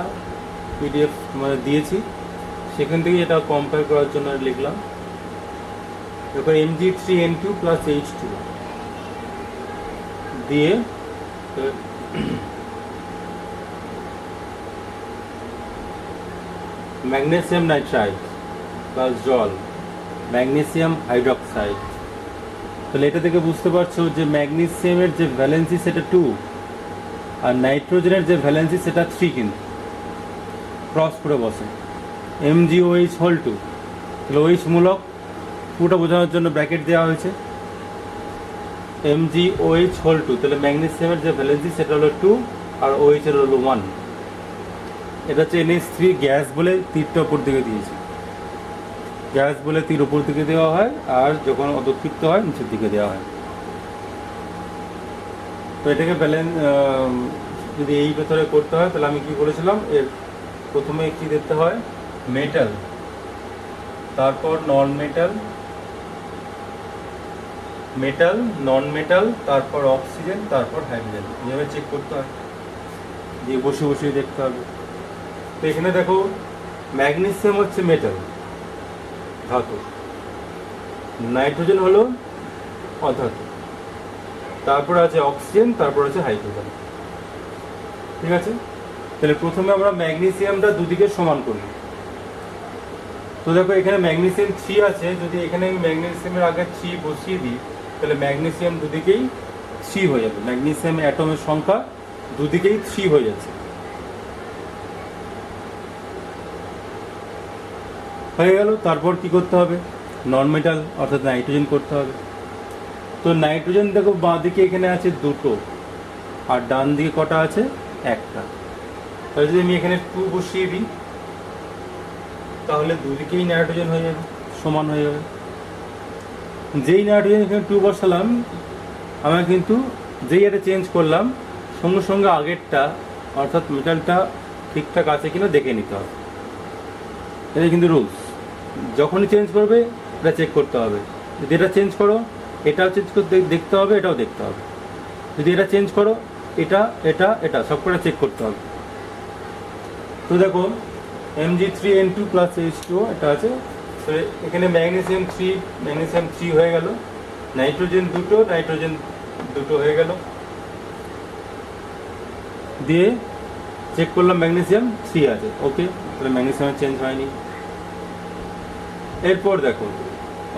PDF মানে দিয়েছি, সেখান থেকে এটা কম্পেয়ার করার জন্য লিখলাম। দেখো Mg3N2 + H2 দিয়ে ম্যাগনেসিয়াম নাইট্রাইড প্লাস জল, ম্যাগনেসিয়াম হাইড্রোক্সাইড। তাহলে এটা থেকে বুঝতে পারছো যে ম্যাগনেসিয়ামের যে ভ্যালেন্সি সেটা 2, আর নাইট্রোজেনের যে ভ্যালেন্সি সেটা 3, কিন্তু ক্রস করে বসে MgOH2। তাহলে OH মূলক, পুরোটা বোঝানোর জন্য ব্র্যাকেট দেওয়া হয়েছে MgOH2। তাহলে ম্যাগনেসিয়ামের যে ভ্যালেন্সি সেটা হলো 2 আর OH এর হলো 1। এটা হচ্ছে NH3 গ্যাস বলে তীরটা উপর দিকে দিয়েছে, গ্যাস বলে তীর উপর দিকে দেওয়া হয়, আর যখন অদক্ষিপ্ত হয় নিচের দিকে দেওয়া হয়। তো এটাকে ব্যালেন্স যদি এই ভেতরে করতে হয়, তাহলে আমি কি বলেছিলাম, এর প্রথমে কি দিতে হয়, মেটাল তারপর নন মেটাল, মেটাল, নন মেটাল, তারপর অক্সিজেন, তারপর হাইড্রোজেন। এইভাবে চেক করতে হয়, দিয়ে বসে বসে দেখতে হবে। তো এখানে দেখো ম্যাগনেসিয়াম হচ্ছে মেটাল, ধাতু, নাইট্রোজেন হলো অধাতু, তারপর আছে অক্সিজেন, তারপর আছে হাইড্রোজেন। ঠিক আছে, তাহলে প্রথমে আমরা ম্যাগনেসিয়ামটা দুদিকে সমান করি। তো দেখো এখানে ম্যাগনেসিয়াম 3 আছে, যদি এখানে আমি ম্যাগনেসিয়ামের আগে 3 বসিয়ে দিই তাহলে ম্যাগনেসিয়াম দুদিকেই 3 হয়ে যাবে, ম্যাগনেসিয়াম অ্যাটমের সংখ্যা দুদিকেই 3 হয়ে যাচ্ছে। হয়ে গেল, তারপর কি করতে হবে, নন মেটাল অর্থাৎ নাইট্রোজেন করতে হবে। তো নাইট্রোজেন দেখো বাঁ দিকে এখানে আছে 2টো, আর ডান দিকে কটা আছে, 1টা। তাহলে যদি আমি এখানে 2 বসিয়ে দিই তাহলে দুদিকেই নাইট্রোজেন হয়ে যাবে, সমান হয়ে যাবে। যেই নাইট্রোজেন এখানে 2 বসালাম, আমরা কিন্তু যেই এটা চেঞ্জ করলাম সঙ্গে সঙ্গে আগেরটা অর্থাৎ মেটালটা ঠিকঠাক আছে কিনা দেখে নিতে হবে। এটা কিন্তু রুলস, যখনই চেঞ্জ করবে এটা চেক করতে হবে। যদি এটা চেঞ্জ করো এটাও চেঞ্জ করতে দেখতে হবে, এটাও দেখতে হবে। যদি এটা চেঞ্জ করো এটা এটা এটা সব করে চেক করতে হবে। তো দেখো Mg3N2 প্লাস H2O এটা আছে। তো এখানে ম্যাগনেসিয়াম 3 হয়ে গেল, নাইট্রোজেন 2 হয়ে গেল, দিয়ে চেক করলাম ম্যাগনেসিয়াম 3 আছে, ওকে, তাহলে ম্যাগনেসিয়াম চেঞ্জ হয়নি। এরপর দেখো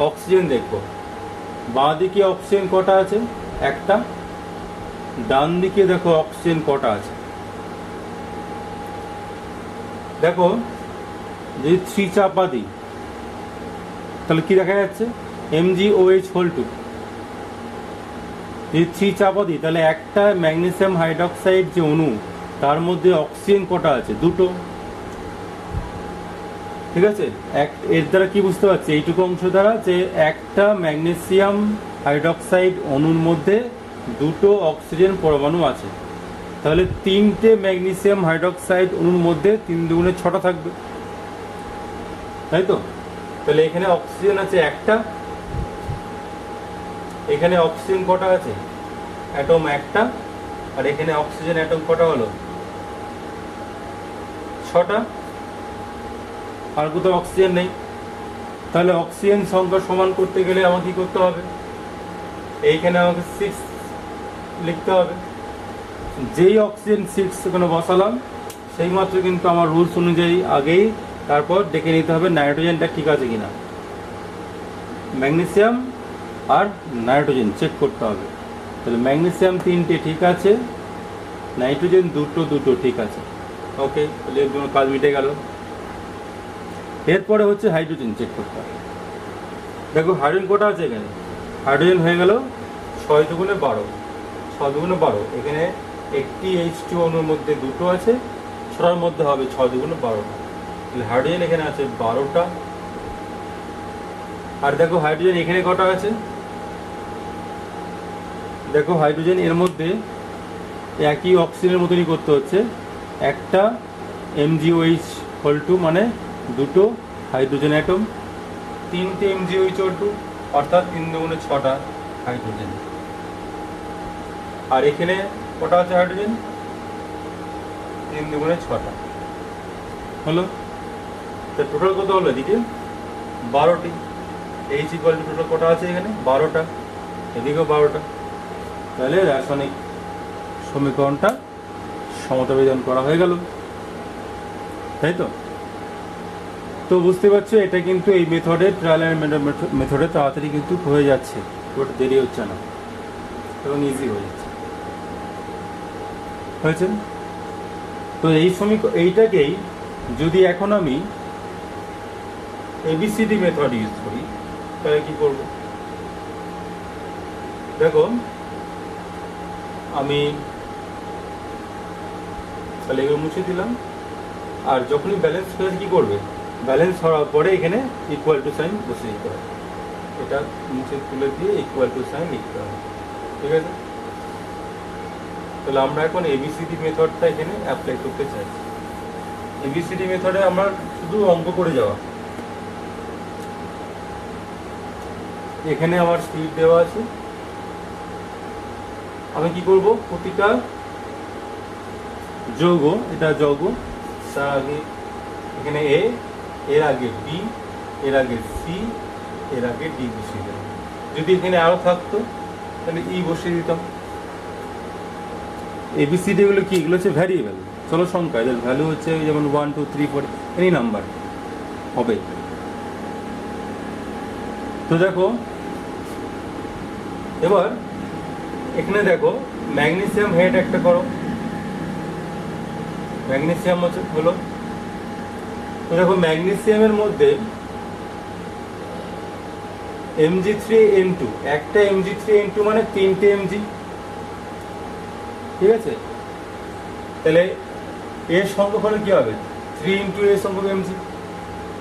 অক্সিজেন, দেখো বাঁ দিকে অক্সিজেন কটা আছে, 1টা, ডান দিকে দেখো অক্সিজেন কটা আছে। দেখো যদি 3 চাপা দিই তাহলে কি দেখা যাচ্ছে, MgOH2। যদি 3 চাপা দিই তাহলে একটা ম্যাগনেসিয়াম হাইড্রক্সাইড যে অণু তার মধ্যে অক্সিজেন কটা আছে, 2টো। ঠিক আছে, এর দ্বারা কি বুঝতে পারছি, এইটুকু অংশ দ্বারা যে একটা ম্যাগনেসিয়াম হাইড্রক্সাইড অণুর মধ্যে 2টো অক্সিজেন পরমাণু আছে। তাহলে 3টে ম্যাগনেসিয়াম হাইড্রক্সাইড অণুর মধ্যে 3 দুগুণে 6টা থাকবে, তাই তো। তাহলে এখানে অক্সিজেন আছে 1টা, এখানে অক্সিজেন কটা আছে, অ্যাটম 1টা, আর এখানে অক্সিজেন অ্যাটম কটা হলো, 6টা, আর কোথাও অক্সিজেন নেই। তাহলে অক্সিজেন সংখ্যা সমান করতে গেলে আমাকে কি করতে হবে, এইখানে আমাকে 6 লিখতে হবে। যেই অক্সিজেন 6 এখানে বসালাম সেই মাত্র কিন্তু আমার রুলস অনুযায়ী আগেই তারপর দেখে নিতে হবে নাইট্রোজেনটা ঠিক আছে কিনা, ম্যাগনেসিয়াম আর নাইট্রোজেন চেক করতে হবে। তাহলে ম্যাগনেসিয়াম 3টে ঠিক আছে, নাইট্রোজেন 2টো ঠিক আছে, ওকে, তাহলে এর জন্য কাজ মিটে গেল। এরপরে হচ্ছে হাইড্রোজেন চেক করতে হবে। দেখো হাইড্রোজেন কটা আছে এখানে, হাইড্রোজেন হয়ে গেল 6 দুগুণে 12, 6 দুগুণে 12, এখানে একটি H2 অণুর মধ্যে 2টো আছে, 6টার মধ্যে হবে 6 দুগুণে 12টা, তাহলে হাইড্রোজেন এখানে আছে 12টা। আর দেখো হাইড্রোজেন এখানে কটা আছে, দেখো হাইড্রোজেন এর মধ্যে একই অক্সিজেনের মতনই করতে হচ্ছে, একটা MgOH2 মানে 2টো হাইড্রোজেন অ্যাটম, 3টে MgOH2 অর্থাৎ 3 দুগুণে 6টা হাইড্রোজেন। আর এখানে কটা আছে হাইড্রোজেন, 3 দুগুণে 6টা হলো। তো টোটাল কত হলো, এদিকে 12টি। H ইকুয়াল টু টোটাল কটা আছে এখানে, 12টা, এদিকেও 12টা। তাহলে রাসায়নিক সমীকরণটা সমতাবিধান করা হয়ে গেল, তাই তো। তো বুঝতে পারছো এটা কিন্তু এই মেথডে, ট্রায়াল অ্যান্ড মেথডে তাড়াতাড়ি কিন্তু হয়ে যাচ্ছে, ওটা দেরি হচ্ছে না এবং ইজি হয়ে যাচ্ছে, হয়েছে। তো এই এইটাকেই যদি এখন আমি ABCD মেথড ইউজ করি তাহলে কি করব, দেখো আমি তাহলে এগুলো মুছে দিলাম। আর যখনই ব্যালেন্স হয়ে কি করবে, ব্যালেন্স হওয়ার পরে এখানে ইকুয়াল টু সাইন বসে দিতে হবে, এটা মুছে তুলে দিয়ে ইকুয়াল টু সাইন লিখতে হবে, ঠিক আছে। তাহলে আমরা এখন ABCD মেথডটা এখানে অ্যাপ্লাই করতে চাইছি। ABCD মেথডে আমরা শুধু অঙ্ক করে যাওয়া, এখানে আমার স্পিড দেওয়া আছে। আমি কি করব, প্রতিটা যৌগ, এটা যৌগ, তার আগে এখানে এ, এর আগে বি, এর আগে সি, এর আগে ডি বসিয়ে দিলাম। যদি এখানে আরো থাকতো তাহলে ই বসিয়ে দিতাম। এবিসিডি এগুলো কি, এগুলো হচ্ছে ভ্যারিয়েবল, চলো সংখ্যা, এদের ভ্যালু হচ্ছে যেমন 1 2 3 4 এনি নাম্বার হবে। তো দেখো এবার এখানে দেখো ম্যাগনেসিয়াম হেড একটা করো, ম্যাগনেসিয়াম হলো। তো দেখো ম্যাগনেসিয়ামের মধ্যে Mg3N2, একটা Mg3N2 মানে 3টে Mg, ঠিক আছে? তাহলে এর সংখ্যক হলে কি হবে, 3 ইন্টু এ সংখ্যক Mg,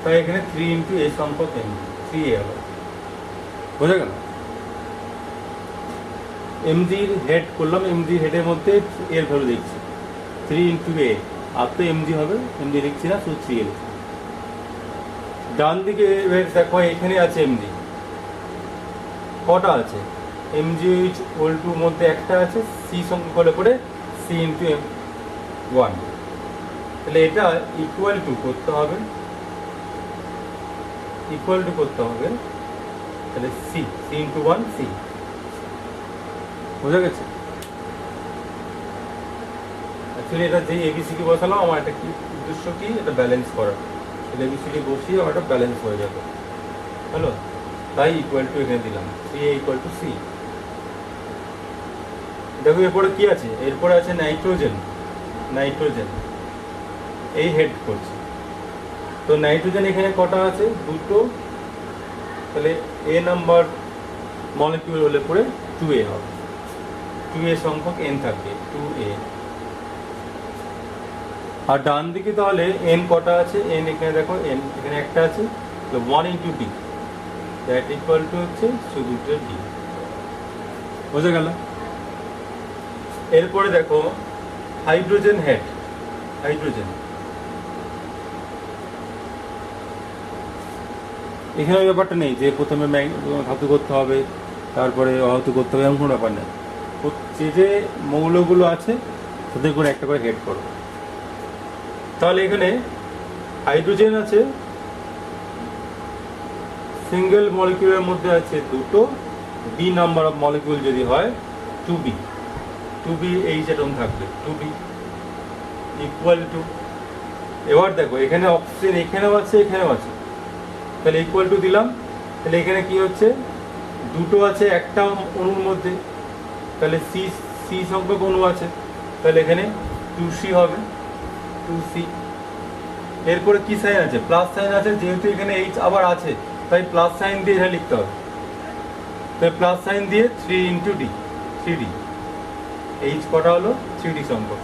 তাই এখানে 3 ইন্টু এ সংখ্যক Mg, 3a হবে। বোঝা গেল? Mg হেড করলাম, Mg হেডের মধ্যে এর ভ্যালু দেখছি 3 ইন্টু এ, আর তো Mg হবে, Mg লিখছি না, শুধু 3a লিখছি। ডান দিকে দেখো এখানে আছে Mg, কটা আছে, Mg(2) মধ্যে একটা আছে, C সংখ্যক হলে পরে C ইন্টু M1, তাহলে এটা ইকুয়াল টু করতে হবে, ইকুয়াল টু করতে হবে, তাহলে C ইন্টু 1 C। বোঝা গেছে? অ্যাকচুয়ালি এটা যে এবিসিডি বসালাম, আমার একটা কি উদ্দেশ্য, কি এটা ব্যালেন্স করা, এবিসিডি বসিয়ে আমার একটা ব্যালেন্স হয়ে যাবে, হ্যালো? তাই ইকুয়াল টু এখানে দিলাম, 3a ইকুয়াল টু C। দেখো এরপরে কি আছে, এরপরে আছে নাইট্রোজেন, নাইট্রোজেন এই হেড করছে। তো নাইট্রোজেন এখানে কটা আছে, দুটো, তাহলে এ নাম্বার মলিকিউল হলে পরে 2a হবে, 2a সংখ্যক n থাকবে, 2a। আর ডান দিকে তাহলে n কটা আছে, n এখানে দেখো n এখানে একটা আছে, 1 into D, that equal to হচ্ছে শুধুটা ডি। বোঝা গেল? এরপরে দেখো হাইড্রোজেন হেড, হাইড্রোজেন এখানে ওই ব্যাপারটা নেই যে প্রথমে ধাতু করতে হবে তারপরে অধাতু করতে হবে, এমন কোনো ব্যাপার নেই। যে মৌলগুলো আছে তাদের করে একটা করে হেড করো। তাহলে এখানে হাইড্রোজেন আছে, সিঙ্গেল মলিকিউলের মধ্যে আছে দুটো, বি নাম্বার অফ মলিকিউল যদি হয় 2b, 2b এই যেরকম থাকবে 2b ইকুয়াল টু। এবার দেখো এখানে অক্সিজেন এখানেও আছে, এখানেও আছে, তাহলে ইকুয়াল টু দিলাম। তাহলে এখানে কি হচ্ছে, দুটো আছে একটা অণুর মধ্যে, তাহলে সি সংখ্যক অণু আছে, তাহলে এখানে 2c হবে, 2c। এরপরে কি সাইন আছে, প্লাস সাইন আছে, যেহেতু এখানে এইচ আবার আছে তাই প্লাস সাইন দিয়ে এখানে লিখতে হবে, তাই প্লাস সাইন দিয়ে 3 ইন্টু ডি, 3d। এইচ কটা হলো, 3d সংখ্যক,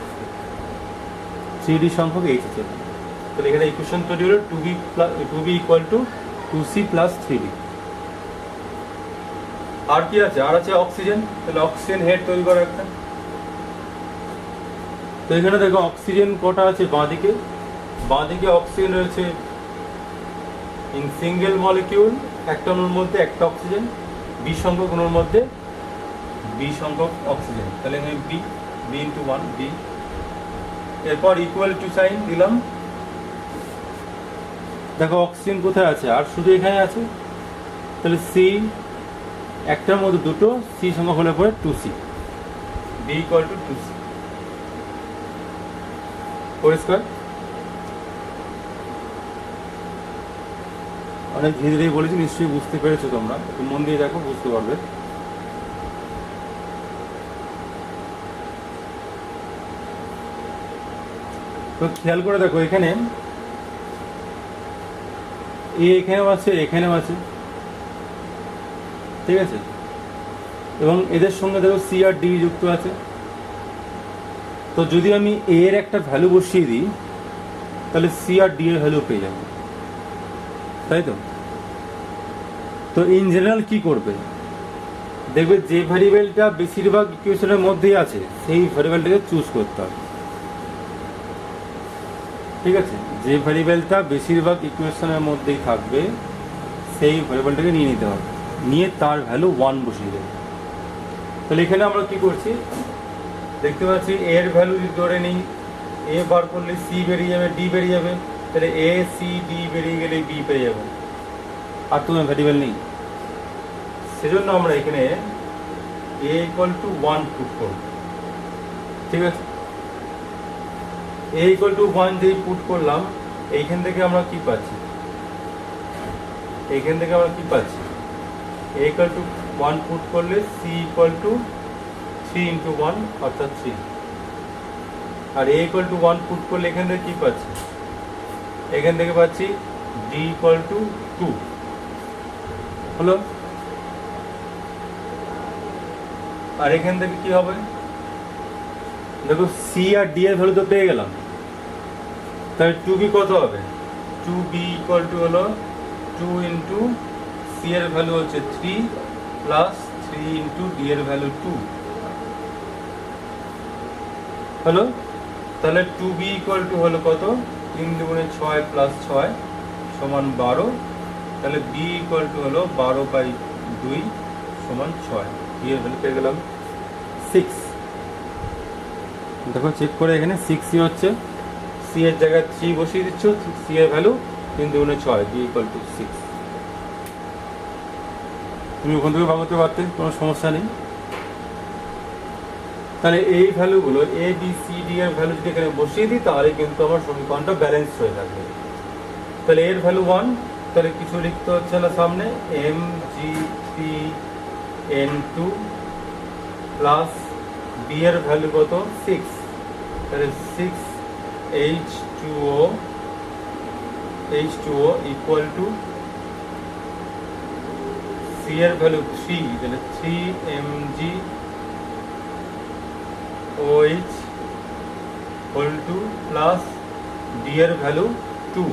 3d সংখ্যক এইচ আছে। তাহলে এখানে ইকুয়েশন তৈরি হলো 2b equal to 2c plus 3d। আর কি আছে, আর আছে অক্সিজেন, তাহলে অক্সিজেন হেড তৈরি করা একটা। তো এখানে দেখো অক্সিজেন কটা আছে, বাঁদিকে, বাঁদিকে অক্সিজেন রয়েছে ইন সিঙ্গেল মলিকিউল, একটা অণুর মধ্যে একটা অক্সিজেন, বি সংখ্যক অণুর মধ্যে বি সংখ্যক অক্সিজেন, তাহলে এখানে বি ইন্টু 1 বি। এরপর ইকুয়াল টু সাইন দিলাম। দেখো অক্সিজেন কোথায় আছে, আর শুধু এখানে আছে, তাহলে সি একটার মধ্যে দুটো, সি সংখ্যক হলে পরে 2c, B equal two 2c। পরিষ্কার? অনেক ধীরে ধীরে বলেছি, নিশ্চয়ই বুঝতে পেরেছো তোমরা, একটু মন দিয়ে দেখো, বুঝতে পারবে। তো খেয়াল করে দেখো এখানে এখানেও আছে, এখানেও আছে, ঠিক আছে? এবং এদের সঙ্গে দেখো সি আর ডি যুক্ত আছে। তো যদি আমি এ এর একটা ভ্যালু বসিয়ে দিই তাহলে সি আর ডি এর ভ্যালু পেয়ে যাবো, তাই তো? তো ইন জেনারেল কি করবে, দেখবে যে ভ্যারিয়েবলটা বেশিরভাগ ইকুয়েশনের মধ্যেই আছে সেই ভ্যারিয়েবলটাকে চুজ করতে হবে, ঠিক আছে? যে ভ্যারিয়েবলটা বেশিরভাগ ইকুয়েশনের মধ্যেই থাকবে সেই ভ্যারিয়েবলটাকে নিয়ে নিতে হবে, নিয়ে তার ভ্যালু 1 বসিয়ে দেবো। তাহলে এখানে আমরা কি করছি দেখতে পাচ্ছি, এর ভ্যালু যদি ধরে নিই, এ বার করলে সি বেরিয়ে যাবে, ডি বেরিয়ে যাবে, তাহলে এ সি ডি বেরিয়ে গেলে বি পেয়ে যাবো, আর তো ভ্যারিয়েবল নেই। সেজন্য আমরা এখানে এ ইকুয়াল টু 1 পুট করব। ঠিক আছে, এ ইকুয়াল টু 1 যেই পুট করলাম, এইখান থেকে আমরা কি পাচ্ছি, এইখান থেকে আমরা কি পাচ্ছি, এ ইকুয়াল টু 1 পুট করলে সি ইকুয়াল টু 3 ইন্টু 1 অর্থাৎ 3, আর এ ইকুয়াল টু 1 পুট করলে এখান থেকে কি পাচ্ছি, এখান থেকে পাচ্ছি ডি ইকুয়াল টু 2 হলো। আর এখান থেকে কি হবে, দেখো সি আর ডি এর ভ্যালু তো পেয়ে গেলাম, তাহলে 2b কত হবে, 2b ইকুয়াল টু হলো 2 ইন্টু সি এর ভ্যালু হচ্ছে 3 প্লাস 3 ইন্টু ডি এর ভ্যালু 2 হলো। তাহলে 2b ইকুয়াল টু হলো কত, 3 দুগুণে 6 প্লাস 6 সমান 12, তাহলে b ইকুয়াল টু হলো 12/2 সমান 6, ডি এর ভ্যালু পেয়ে গেলাম 6। দেখো চেক করে এখানে 6ই হচ্ছে, সি এর জায়গায় 3 বসিয়ে দিচ্ছ, সি এর ভ্যালু 3 দুগুণে 6, বি ইকুয়াল টু 6। তুমি ওখান থেকে ভাবতে পারতে, কোনো সমস্যা নেই। তাহলে এই ভ্যালুগুলো এ বি সি ডি এর ভ্যালু যদি এখানে বসিয়ে দিই, তাহলে কিন্তু আমার সমীকরণটা ব্যালেন্স হয়ে থাকবে। তাহলে এর ভ্যালু 1, তাহলে কিছু লিখতে হচ্ছে না সামনে, Mg3N2 প্লাস বি এর ভ্যালু কত 6, তাহলে 6H2O ইকুয়াল টু সি এর ভ্যালু 3, তাহলে 3MgOH হোল টু প্লাস ডি এর ভ্যালু 2,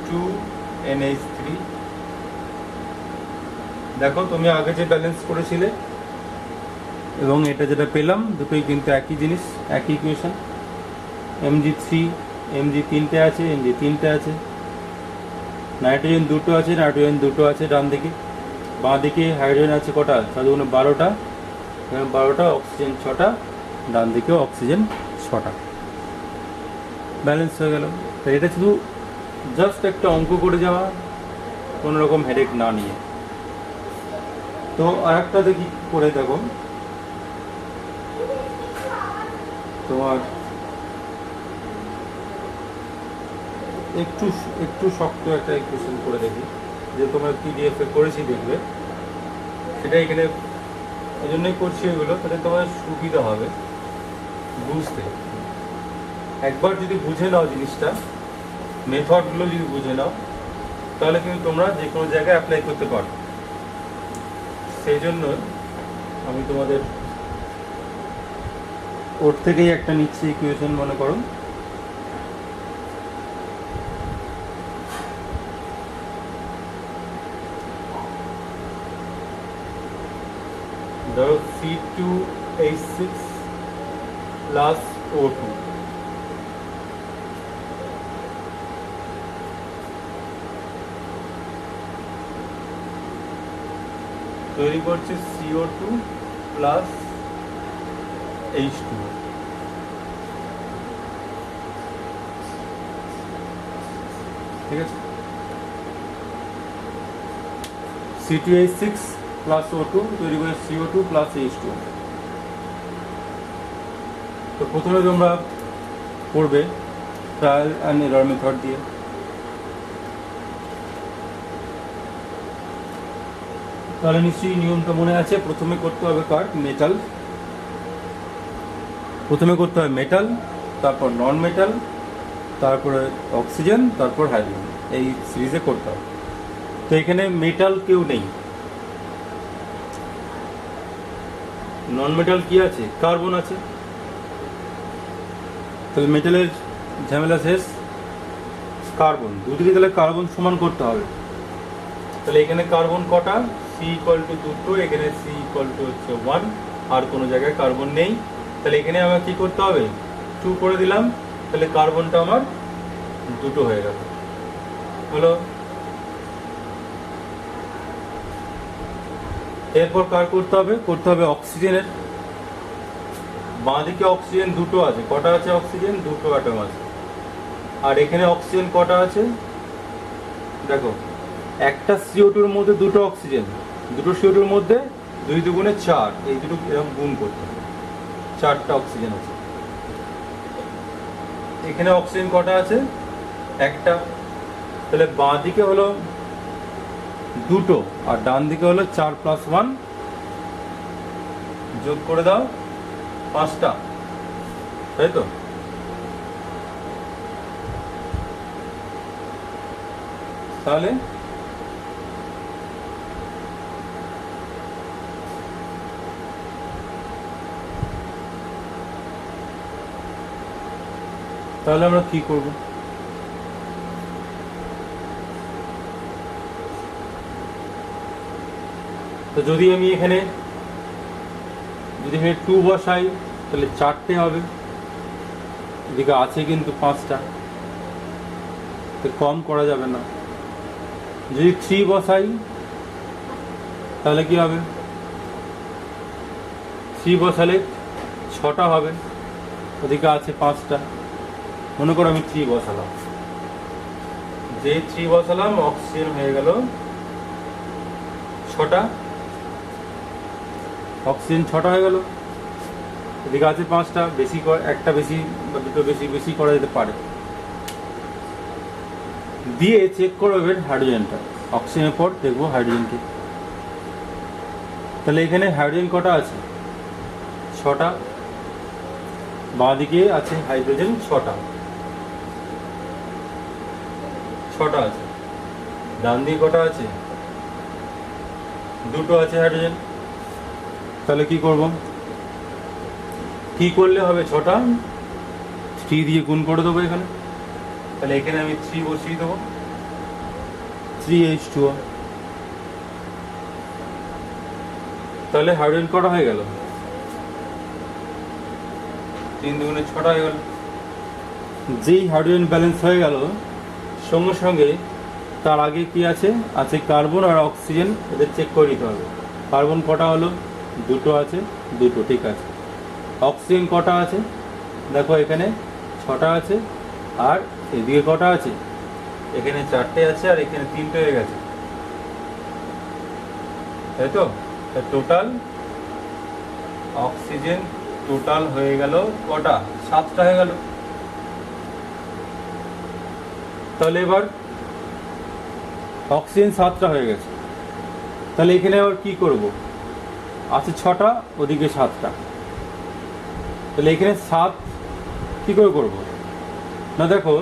2NH3। দেখো তুমি আগে যে ব্যালেন্স করেছিলে এবং এটা যেটা পেলাম, দুটোই কিন্তু একই জিনিস, একই ইকুয়েশন। Mg3 Mg তিনটে আছে, Mg তিনটে আছে, নাইট্রোজেন দুটো আছে, নাইট্রোজেন দুটো আছে ডান দিকে, বাঁ দিকে হাইড্রোজেন আছে কটা, 12টা, 12টা, অক্সিজেন 6টা, ডান দিকেও অক্সিজেন 6টা, ব্যালেন্স হয়ে গেল। তো এটা শুধু জাস্ট একটা অঙ্ক করে যাওয়া, কোনো রকম হেডেক না নিয়ে। তো আর একটা দেখি করে দেখো, তোমার একটু শক্ত একটা ইকুয়েশন করে দেখি, যে তোমার পিডিএফ এ করেছি দেখবে, সেটা এখানে এই জন্যই করছি এগুলো, তাহলে তোমার সুবিধা হবে বুঝতে। একবার যদি বুঝে নাও জিনিসটা, মেথডগুলো যদি বুঝে নাও, তাহলে কিন্তু তোমরা যে কোনো জায়গায় অ্যাপ্লাই করতে পারো। সেই জন্য আমি তোমাদের ওর থেকেই একটা নিচ্ছি ইকুয়েশন, মনে করো ধরো C2H6 প্লাস O2, তৈরি করছে CO2 প্লাস H2O। ঠিক আছে, C2H6 প্লাস O2 তৈরি করে CO2 প্লাস H2O। তো প্রথমে তোমরা পড়বে ট্রায়াল অ্যান্ড এরর মেথড দিয়ে। তাহলে নিশ্চয়ই নিয়মটা মনে আছে, প্রথমে করতে হবে কার, মেটাল, প্রথমে করতে হবে মেটাল, তারপর নন মেটাল, তারপরে অক্সিজেন, তারপর হাইড্রোজেন, এই সিরিজে করতে হবে। তো এখানে মেটাল কেউ নেই, নন মেটাল কি আছে, কার্বন আছে, তাহলে মেটালের ঝামেলা শেষ। কার্বন দুদিকে তাহলে কার্বন সমান করতে হবে, তাহলে এখানে কার্বন কটা, C ইকুয়াল টু 2, এখানে C ইকুয়াল টু হচ্ছে 1, আর কোনো জায়গায় কার্বন নেই, তাহলে এখানে আমার কি করতে হবে, 2 করে দিলাম, তাহলে কার্বনটা আমার 2 হয়ে গেল, হলো। এরপর কার করতে হবে অক্সিজেনের। বাঁদিকে অক্সিজেন দুটো আছে, কটা আছে অক্সিজেন? দুটো অ্যাটম আছে। আর এখানে অক্সিজেন কটা আছে দেখো, একটা CO2-র মধ্যে দুটো অক্সিজেন, দুটো CO2-র মধ্যে 2 দুগুণে 4, এই দুটো এরকম গুণ করতে হবে, 4টা অক্সিজেন আছে। এখানে অক্সিজেন কটা আছে? একটা। তাহলে বাঁ দিকে হলো দুটো আর ডান দিকে হলো 4 + 1, যোগ করে দাও 5টা, তাই তো? তাহলে আমরা কি করব? তো যদি আমি এখানে 2 বসাই তাহলে 4টে হবে, এদিকে আছে কিন্তু 5টা, তো কম করা যাবে না। যদি 3 বসাই তাহলে কি হবে? 3 বসালে 6টা হবে, ওদিকে আছে 5টা। মনে করো আমি 3 বসালাম, যে 3 বসালাম অক্সিজেন হয়ে গেল 6টা, অক্সিজেন 6টা হয়ে গেল, এদিকে আছে 5টা, বেশি একটা বেশি বা দুটো বেশি করা যেতে পারে। দিয়ে চেক করবে হাইড্রোজেনটা, অক্সিজেনের পর দেখবো হাইড্রোজেনকে। তাহলে এখানে হাইড্রোজেন কটা আছে? 6টা। বাঁ দিকে আছে হাইড্রোজেন 6টা আছে। ডান দিকে কটা আছে? দুটো আছে হাইড্রোজেন। তাহলে কি করব? কি করলে হবে? 6টা 3 দিয়ে গুণ করে দেবো এখানে। তাহলে এখানে আমি 3 বসিয়ে দেবো, 3H2O। তাহলে হাইড্রোজেন কটা হয়ে গেল? 3 দুগুণে 6টা হয়ে গেল। যেই হাইড্রোজেন ব্যালেন্স হয়ে গেল, সঙ্গে সঙ্গে তার আগে কি আছে? কার্বন আর অক্সিজেন, এদের চেক করে নিতে হবে। কার্বন কটা হলো? দুটো আছে, দুটো, ঠিক আছে। অক্সিজেন কটা আছে? দেখো এখানে 6টা আছে, আর এদিকে কটা আছে? এখানে 4টে আছে, আর এখানে 3টে হয়ে গেছে, তাই তো? টোটাল অক্সিজেন টোটাল হয়ে গেল কটা? 7টা হয়ে গেল। তাহলে এবার অক্সিজেন 7টা হয়ে গেছে, তাহলে এখানে আবার কি করব? আছে 6টা, ওদিকে 7টা, তাহলে এখানে 7 কি করে করব? না দেখো,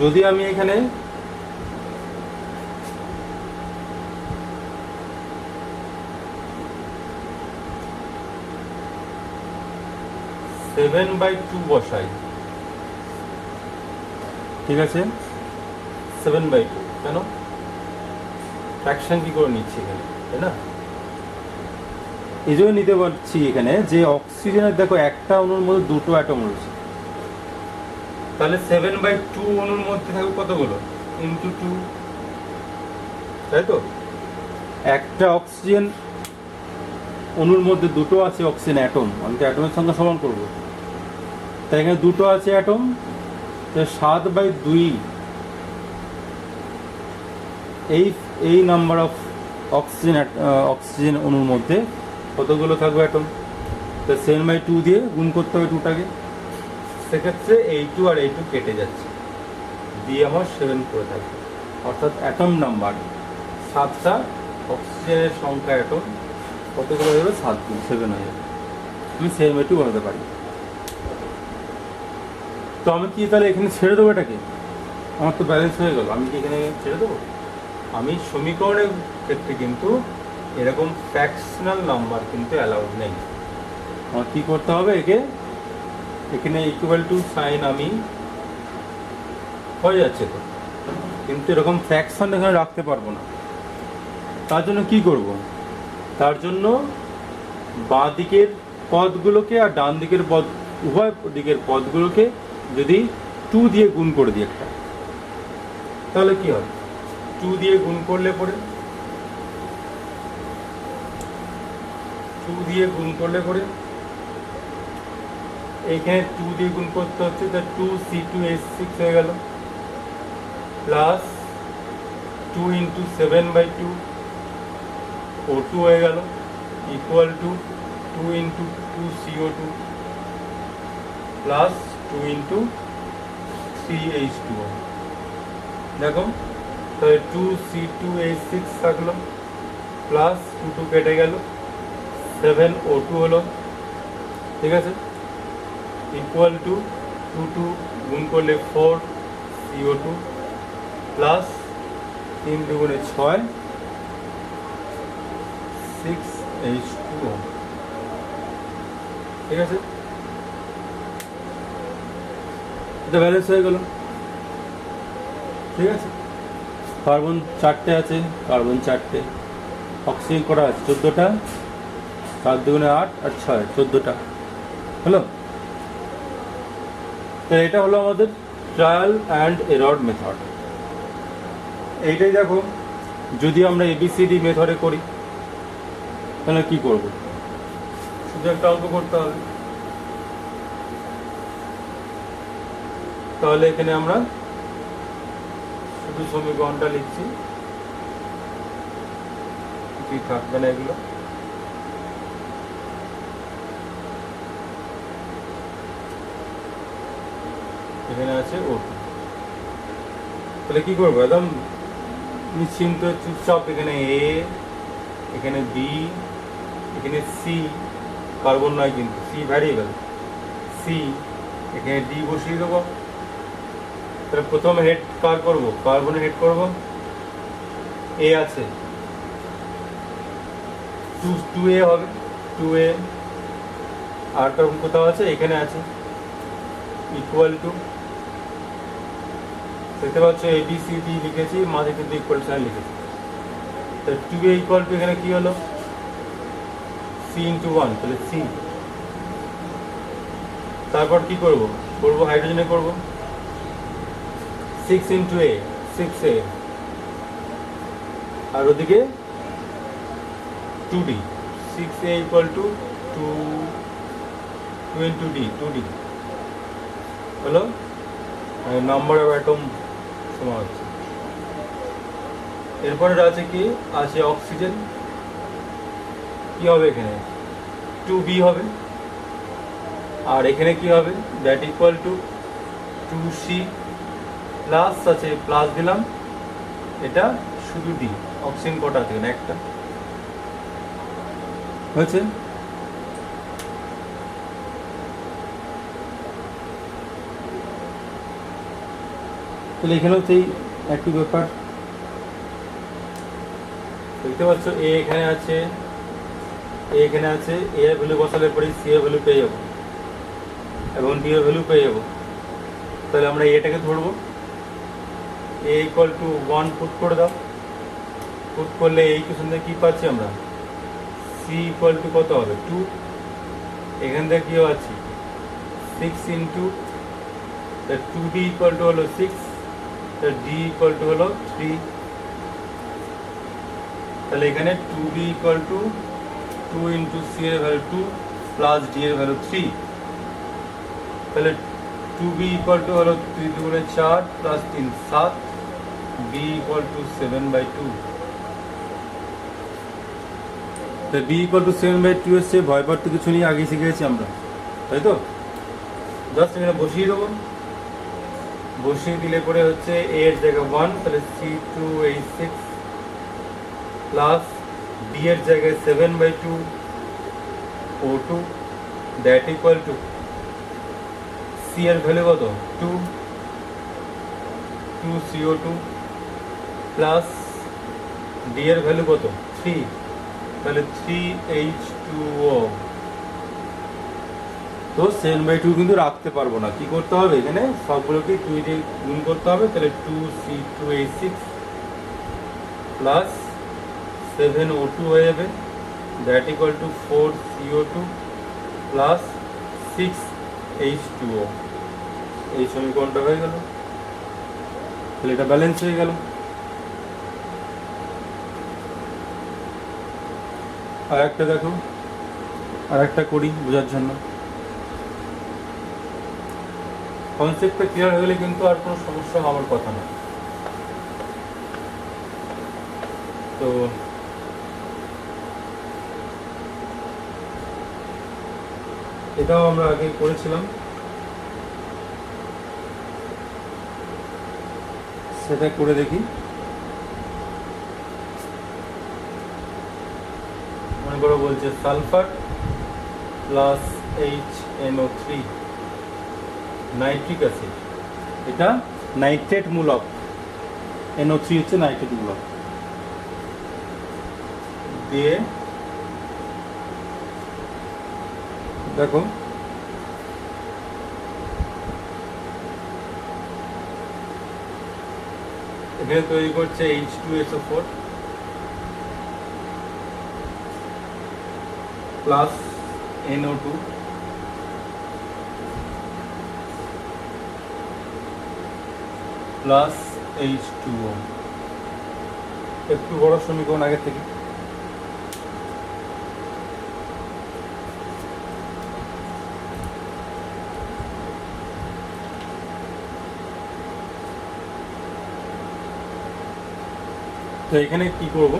যদি আমি এখানে (7/2) বসাই, ঠিক আছে? 7/2 কেন? ফ্র্যাকশন কি করে নিচ্ছি এখানে, তাই না? এই জন্য নিতে পারছি এখানে যে অক্সিজেনের দেখো একটা অণুর মধ্যে দুটো অ্যাটম রয়েছে, তাহলে 7/2 অণুর মধ্যে থাকবে কতগুলো? × 2, তাই তো? একটা অক্সিজেন অণুর মধ্যে দুটো আছে অক্সিজেন অ্যাটম, আমি তো অ্যাটমের সংখ্যা সমান করবো, তাই এখানে দুটো আছে অ্যাটম, 7/2 এই নাম্বার অফ অক্সিজেন অণুর মধ্যে কতগুলো থাকবে অ্যাটম? তো 7/2 দিয়ে গুণ করতে হবে 2টাকে, সেক্ষেত্রে এই 2 আর এই 2 কেটে যাচ্ছে, দিয়ে আমার 7 করে থাকবে। অর্থাৎ অ্যাটম নাম্বার 7টা, অক্সিজেনের সংখ্যা অ্যাটম কতগুলো হয়ে যাবে? 7 গুণ 7 হয়ে যাবে। তুমি 7/2 বানাতে পারি। তো আমি কি তাহলে এখানে ছেড়ে দেবো এটাকে? আমার তো ব্যালেন্স হয়ে গেল, আমি কি এখানে ছেড়ে দেবো? আমি সমীকরণের ক্ষেত্রে কিন্তু এরকম ফ্র্যাকশনাল নাম্বার কিন্তু অ্যালাউড নেই। আমার কী করতে হবে? এখানে ইকুয়াল টু সাইন আমি হয়ে যাচ্ছে তো, কিন্তু এরকম ফ্র্যাকশন এখানে রাখতে পারবো না। তার জন্য কি করব? তার জন্য বাঁ দিকের পদগুলোকে আর ডান দিকের উভয় দিকের পদগুলোকে যদি 2 দিয়ে গুণ করে দিই একটা, তাহলে কি হবে? 2 দিয়ে গুণ করলে পরে 2 দিয়ে গুণ করলে করে এইখানে 2 দিয়ে গুণ করতে হচ্ছে, তা 2C2H6 হয়ে গেল, প্লাস 2 ইন্টু 7/2 O2 হয়ে গেল, equal to 2 into 2CO2 plus 2 into 3H2O। দেখো তাহলে 2C2H6 থাকলো, প্লাস 2 কেটে গেল, 7O2 হলো, ঠিক আছে, ইকুয়াল টু 2 গুণ করলে 4CO2 প্লাস 3 দুগুণে 6 6H2O, ঠিক আছে, এটা ব্যালেন্স হয়ে গেল, ঠিক আছে। কার্বন 4টে আছে, কার্বন 4টে, অক্সিজেন করা আছে 14টা, 4 দুগুণে 8 আর 6 14টা হলো। তো এটা হলো আমাদের ট্রায়াল অ্যান্ড এরর মেথড। এইটাই দেখো, যদি আমরা ABCD মেথডে করি তাহলে কি করব, শুধু একটা অঙ্ক করতে হবে। তাহলে এখানে আমরা শুধু সমীকরণটা লিখছি, কি থাকবে না এগুলো। এখানে আছে O2, তাহলে কি করবো, একদম নিশ্চিন্ত চুপচাপ, এখানে A, এখানে B, এখানে C, কার্বন নয় কিন্তু, C ভ্যারিয়েবল, C, এখানে D বসিয়ে দেবো। তাহলে প্রথম হেড কার করবো, কার্বনে হেড করবো, A আছে, 2A হবে, 2A, আর কার্বন কোথাও আছে, এখানে আছে, ইকুয়াল টু, দেখতে পাচ্ছ ABCD লিখেছি, মাঝে কিন্তু ইকুয়াল সাইন লিখেছি। তো 2A ইকুয়াল টু এখানে কি হলো, C ইন্টু 1, তাহলে C। তারপর কি করব, হাইড্রোজেনে করব, 6 ইন্টু A, 6A, আর ওদিকে 2D, 6A equal to 2 into D, 2D হলো, নাম্বার অফ অ্যাটম সমান হচ্ছে। এরপরে আছে কি, আছে অক্সিজেন, কি হবে এখানে 2B হবে, আর এখানে কি হবে, that equal two 2C, plus আছে, প্লাস দিলাম, এটা শুধু D, অক্সিজেন কটা আছে এখানে, একটা হয়েছে। তাহলে এখানেও সেই একই ব্যাপার, দেখতে পাচ্ছ A এখানে আছে, A এখানে আছে, A এর ভ্যালু বসালে পরে C এর ভ্যালু পেয়ে যাবো এবং D এর ভ্যালু পেয়ে যাবো। তাহলে আমরা এটাকে ধরবো, A ইকুয়াল টু 1 পুট করে দাও, পুট করলে এই কোশ্চেন থেকে কী পাচ্ছি আমরা, C ইকুয়াল টু কত হবে 2, এখান থেকে কী পাচ্ছি 6 ইন্টু 2D ইকুয়াল টু হলো 6, D ইকুয়াল টু হলো 3, তাহলে এখানে 2D equal to 2 into C এর ভ্যালু 2 প্লাস D এর ভ্যালু 3, তাহলে 2B ইকুয়াল টু হলো 3 দুগুণে 4 প্লাস 3 7, B ইকুয়াল টু 7/2। তো B ইকুয়াল টু 7/2 এসছে, ভয় পাওয়ার তো কিছু নেই, আগে শিখে গেছি আমরা, তাই তো। জাস্ট এখানে বসিয়ে দেবো, বসিয়ে দিলে পরে হচ্ছে A এর জায়গায় 1, তাহলে C2H6 প্লাস D এর জায়গায় 7/2 O2, that equal two C এর ভ্যালু কত 2CO2 প্লাস D এর ভ্যালু কত 3, তাহলে 3H2O। তো 7/2 কিন্তু রাখতে পারবো না, কি করতে হবে, এখানে সবগুলোকে 2 দিয়ে গুণ করতে হবে, তাহলে 2C2H6 প্লাস 7O2 হয়ে যাবে, that equal two 4CO2 plus 6H2O। এই সমীকরণটা হয়ে গেল, তাহলে এটা ব্যালেন্স হয়ে গেল। আর একটা দেখো, আর একটা করি বোঝার জন্য। কনসেপ্টটা ক্লিয়ার হয়ে গেলে কিন্তু আর কোনো সমস্যা হওয়ার কথা না। তো এটাও আমরা আগে করেছিলাম, সেটা করে দেখি। মনে করো বলছে sulphur plus HNO3 nitric acid, এটা নাইট্রেট মূলক, NO3 হচ্ছে নাইট্রেট মূলক, দিয়ে দেখো এখানে তৈরি করছে H2SO4 plus NO2 plus H2O। একটু বড় সমীকরণ আগে থেকে। তো এখানে কি করব,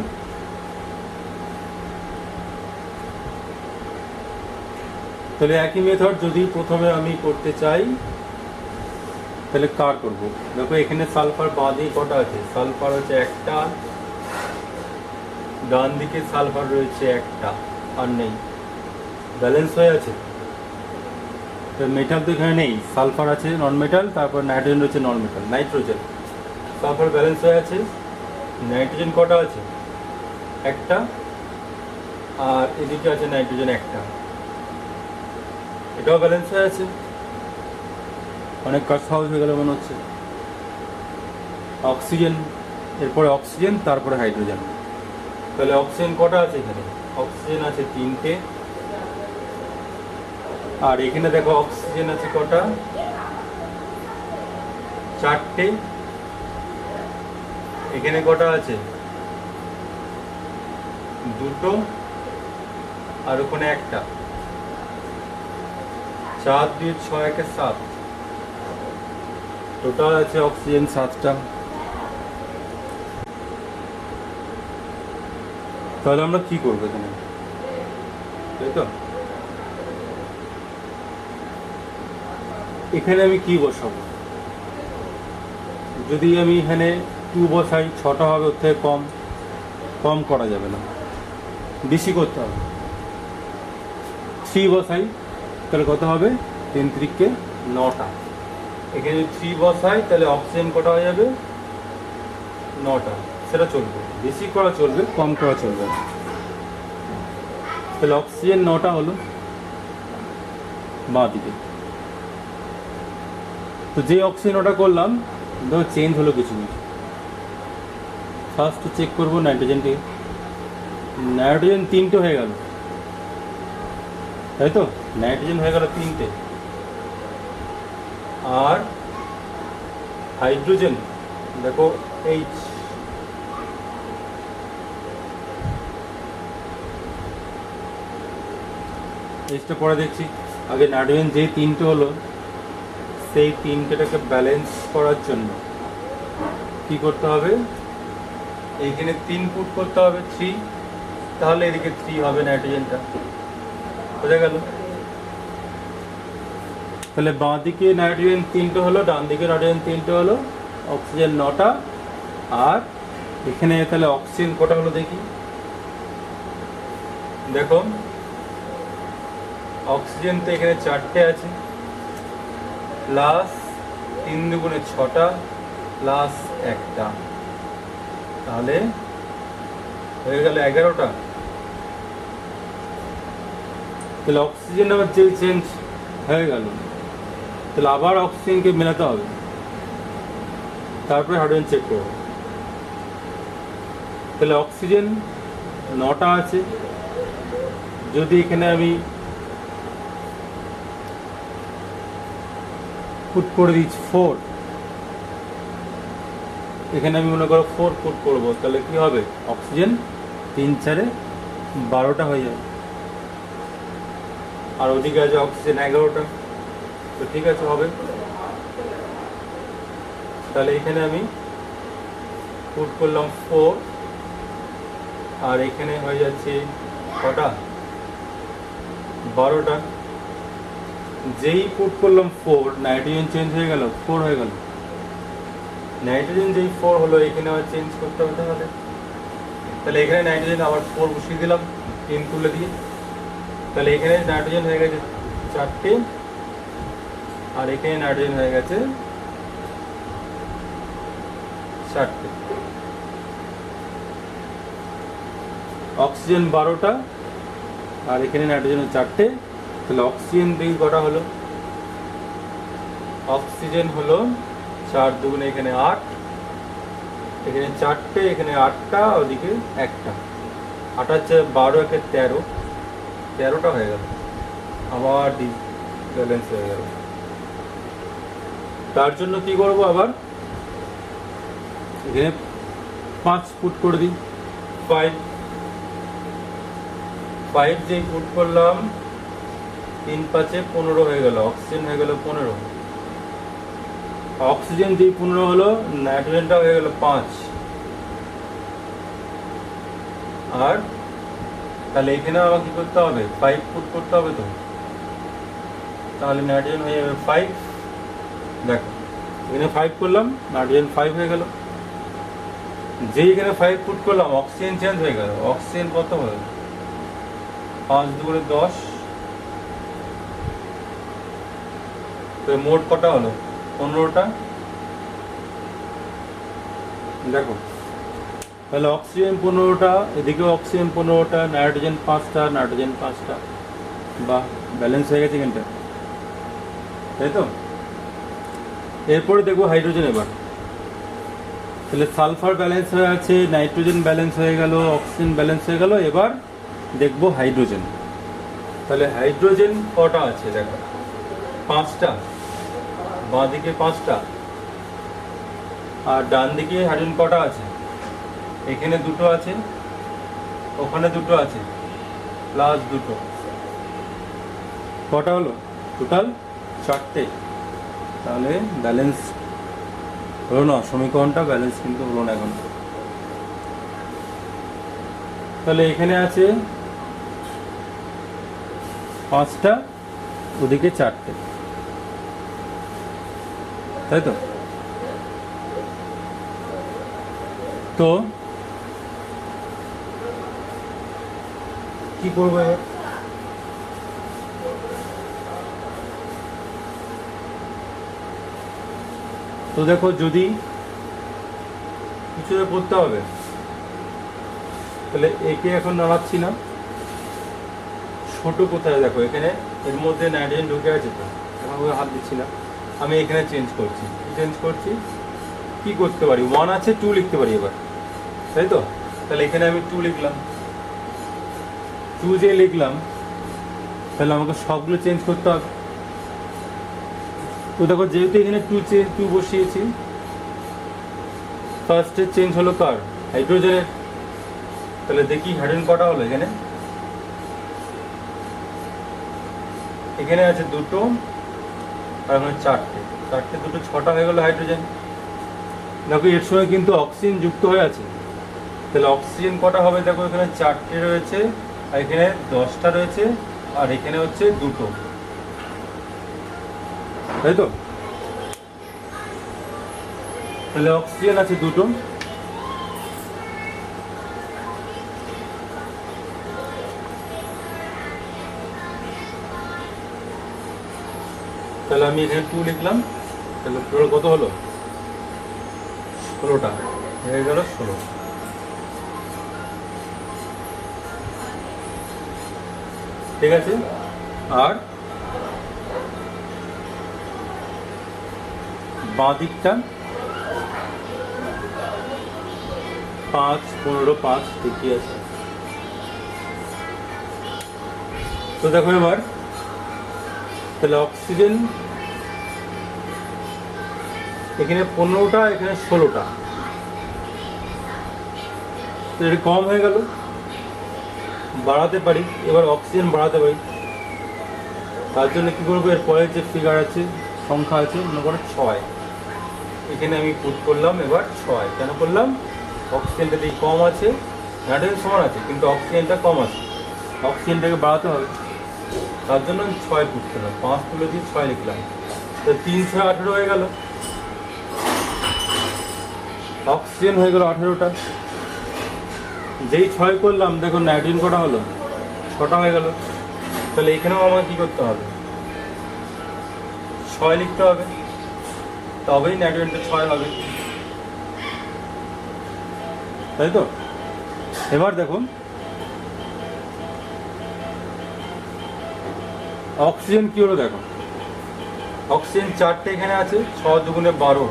তাহলে একই মেথড যদি প্রথমে আমি করতে চাই তাহলে কার করব। দেখো এখানে সালফার বাঁ দিকে কটা আছে, সালফার হচ্ছে একটা, ডান দিকে সালফার রয়েছে একটা, আর নেই, ব্যালেন্স হয়ে আছে। তো মেটাল তো এখানে নেই, সালফার আছে নন মেটাল, তারপর নাইট্রোজেন রয়েছে নন মেটাল, নাইট্রোজেন, সালফার ব্যালেন্স হয়ে আছে। নাইট্রোজেন কটা আছে, একটা, আর এদিকে আছে নাইট্রোজেন একটা, এটাও ব্যালেন্স হয়ে আছে। অনেক কাজ সহজ হয়ে গেল মনে হচ্ছে। অক্সিজেন, এরপরে অক্সিজেন, তারপরে হাইড্রোজেন। তাহলে অক্সিজেন কটা আছে এখানে, অক্সিজেন আছে তিনটে, আর এখানে দেখো অক্সিজেন আছে কটা, চারটে। এখানে কটা আছে, দুটো, আর ওখানে একটা। 4 2 6 1 7, টোটাল আছে অক্সিজেন 7টা। তাহলে আমরা কি করবো এখানে, তাই তো? এখানে আমি কি বসাবো, যদি আমি এখানে 2 বসাই 6টা হবে, ওর থেকে কম কম করা যাবে না, বেশি করতে হবে। 3 বসাই তাহলে কত হবে, 3 3 9টা। এখানে যদি 3 বসাই তাহলে অক্সিজেন কটা হয়ে যাবে, 9টা। সেটা চলবে, বেশি করা চলবে, কম করা চলবে না। তাহলে অক্সিজেন 9টা হলো বাঁ দিকে। তো যে অক্সিজেন ওটা করলাম, দেখো চেঞ্জ হলো কিছু কিছু। ফার্স্ট চেক করবো নাইট্রোজেনকে, নাইট্রোজেন 3টে হয়ে গেল, তাই তো? নাইট্রোজেন হয়ে গেল 3টে। আর হাইড্রোজেন দেখো H, Hটা পরে দেখছি। আগে নাইট্রোজেন যে 3টে হলো, সেই 3টেটাকে ব্যালেন্স করার জন্য কি করতে হবে, এইখানে 3 পুট করতে হবে, 3, তাহলে এদিকে 3 হবে নাইট্রোজেনটা, বোঝা গেল? তাহলে বাঁ দিকে নাইট্রোজেন 3টে হলো, ডান দিকে নাইট্রোজেন 3টে হলো, অক্সিজেন 9টা। আর এখানে তাহলে অক্সিজেন কটা হলো দেখি, দেখো অক্সিজেন তো এখানে 4টে আছে, প্লাস 3 2 6টা, প্লাস একটা, তাহলে হয়ে গেল 11টা। তাহলে অক্সিজেন আবার যে চেঞ্জ হয়ে গেল, তাহলে আবার অক্সিজেনকে মেলাতে হবে, তারপরে হাইড্রোজেন চেক করব। তাহলে অক্সিজেন 9টা আছে, যদি এখানে আমি পুট করে দিচ্ছি 4, এখানে আমি মনে করো 4 পুট করবো, তাহলে কি হবে, অক্সিজেন 3 4 12টা হয়ে যাবে। আর ওদিকে আছে অক্সিজেন 11টা। তো ঠিক আছে, হবে। তাহলে এখানে আমি পুট করলাম 4, আর এখানে হয়ে যাচ্ছে কটা, 12টা। যেই পুট করলাম 4, নাইট্রোজেন চেঞ্জ হয়ে গেল, 4 হয়ে গেল। নাইট্রোজেন যেই 4 হলো, এখানে আবার চেঞ্জ করতে হবে তাহলে। তাহলে এখানে নাইট্রোজেন আবার 4 বসিয়ে দিলাম 3 তুলে দিয়ে। তাহলে এখানে নাইট্রোজেন হয়ে গেছে 4টে, আর এখানে নাইট্রোজেন হয়ে গেছে 4টে। অক্সিজেন 12টা, আর এখানে নাইট্রোজেন 4টে। তাহলে অক্সিজেন দিকে কটা হলো, অক্সিজেন হলো 4 দুগুণে এখানে 8, এখানে 4টে, এখানে 8টা, ওদিকে 1টা। 8 হচ্ছে 12, একে 13টা হয়ে গেল, আবার ব্যালেন্স হয়ে গেল। তার জন্য কি করব, আবার এখানে 5 পুট করে দিই। 5 যেই পুট করলাম, 3 5 15 হয়ে গেল, অক্সিজেন হয়ে গেল 15। অক্সিজেন যেই 15 হলো, নাইট্রোজেনটা হয়ে গেল 5। আর তাহলে এখানে আবার কি করতে হবে, 5 পুট করতে হবে। তো তাহলে নাইট্রোজেন হয়ে যাবে 5। দেখো এখানে 5 করলাম, নাইট্রোজেন 5 হয়ে গেল। যেই এখানে 5 পুট করলাম, অক্সিজেন চেঞ্জ হয়ে গেল। অক্সিজেন কত হলো, 5 দুগুণে 10। তো মোট কটা হলো, 15টা। দেখো তাহলে অক্সিজেন 15টা, এদিকেও অক্সিজেন 15টা, নাইট্রোজেন 5টা, নাইট্রোজেন 5টা। বা ব্যালেন্স হয়ে গেছে এখানটা, তাই তো। এরপরে দেখবো হাইড্রোজেন। এবার তাহলে সালফার ব্যালেন্স হয়ে আছে, নাইট্রোজেন ব্যালেন্স হয়ে গেল, অক্সিজেন ব্যালেন্স হয়ে গেল। এবার দেখবো হাইড্রোজেন। তাহলে হাইড্রোজেন কটা আছে, দেখো 5টা, বাঁ দিকে 5টা, আর ডান দিকে হাইড্রোজেন কটা আছে, এখানে 2টো আছে, ওখানে 2টো আছে, প্লাস 2টো। কটা হলো টোটাল, 4টে। তাহলে ব্যালেন্স হলো না, সমীকরণটা ব্যালেন্স কিন্তু হলো না এখন। তাহলে এখানে আছে 5টা, ওদিকে 4টে, তাই তো। তো কি করবো এবার, তো দেখো যদি কিছু করতে হবে, তাহলে একে এখন নাড়াচ্ছি না। ছোট কোথায়, দেখো এখানে এর মধ্যে নাইট্রোজেন ঢুকে আছে, তো এখন ওই হাত দিচ্ছি না। আমি এখানে চেঞ্জ করছি, কি করতে পারি, 1 আছে, 2 লিখতে পারি এবার, তাই তো। তাহলে এখানে আমি 2 লিখলাম। 2 যে লিখলাম, তাহলে আমাকে সবগুলো চেঞ্জ করতে হবে। তো দেখো যেহেতু এখানে 2 বসিয়েছি, ফার্স্টে চেঞ্জ হলো কার, হাইড্রোজেনের। তাহলে দেখি হাইড্রোজেন কটা হলো, এখানে আছে 2টো, আর এখানে 4টে, 2টো 6টা হয়ে গেল হাইড্রোজেন। দেখো এর সঙ্গে কিন্তু অক্সিজেন যুক্ত হয়ে আছে। তাহলে অক্সিজেন কটা হবে, দেখো এখানে 4টে রয়েছে, আর এখানে 10টা রয়েছে, আর এখানে হচ্ছে 2টো, তাই তো। তাহলে অক্সিজেন আছে 2টো। তাহলে আমি এখানে 2 লিখলাম। তাহলে টোটাল কত হলো, 16টা হয়ে গেল, 16। ঠিক আছে। আর বাঁ দিকটা 5 15 5 ঠিকই আছে। তো দেখো এবার তাহলে অক্সিজেন এখানে 15টা, এখানে 16টা, তো এটা কম হয়ে গেল, বাড়াতে পারি। এবার অক্সিজেন বাড়াতে পারি, তার জন্য কী করবো, এর পরের যে ফিগার আছে, সংখ্যা আছে, মনে করো 6, এখানে আমি পুট করলাম এবার 6। কেন করলাম? অক্সিজেনটা দিয়ে কম আছে, নাইট্রোজেন সমান আছে কিন্তু অক্সিজেনটা কম আছে, অক্সিজেনটাকে বাড়াতে হবে, তার জন্য আমি 6 পুট করলাম। 5 তুলে দিয়ে 6 লিখলাম, তো 3 6 18 হয়ে গেল, অক্সিজেন হয়ে গেল 18টা। যেই 6 করলাম দেখো নাইট্রোজেন কটা হলো, 6টা হয়ে গেল। তাহলে এখানেও আমাকে কী করতে হবে, 6 লিখতে হবে, তবেই নাইট্রোজেনটা 6 হবে, তাই তো? এবার দেখুন অক্সিজেন কী হলো, দেখো অক্সিজেন 4টে এখানে আছে, 6 দুগুণে 12,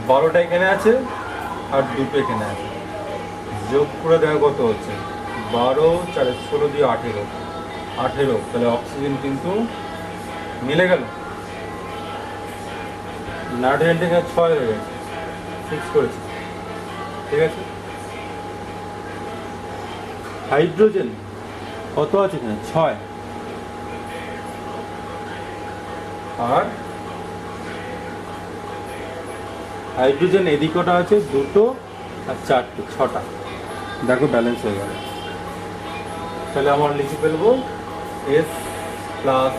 12টা এখানে আছে আর 2টো এখানে আছে, যোগ করে দেখো কত হচ্ছে, 12 4 16 দিয়ে 18, 18। তাহলে অক্সিজেন কিন্তু মিলে গেল, নাইট্রোজেনটা এখানে 6 হয়ে গেছে, 6 করেছে, ঠিক আছে। হাইড্রোজেন কত আছে এখানে, 6, আর হাইড্রোজেন এদিক কটা আছে, 2টো আর 4টে, 6টা। দেখো ব্যালেন্স হয়ে গেল। তাহলে আমার লিখে ফেলবো S প্লাস,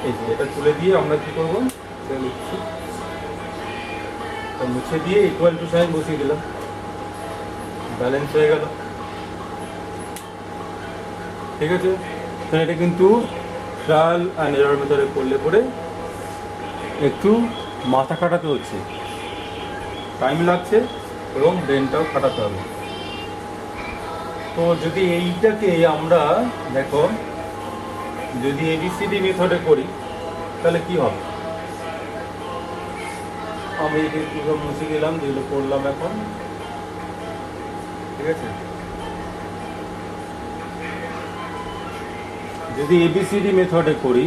এই যে এটা তুলে দিয়ে আমরা কি করবো, এটা লিখছি, মুছে দিয়ে ইকুয়াল টু সাইন বসিয়ে দিলাম, ব্যালেন্স হয়ে গেল, ঠিক আছে। তো এটা কিন্তু ট্রায়াল অ্যান্ড এরর মেথডে করলে পরে একটু মাথা খাটাতে হচ্ছে, টাইম লাগছে এবং ব্রেনটাও খাটাতে হবে। তো যদি এইটাকে আমরা দেখো যদি এবিসিডি মেথডে করি তাহলে কি হবে, আমি এগুলো মুছে গেলাম, যেগুলো করলাম এখন, ঠিক আছে। যদি এবিসিডি মেথডে করি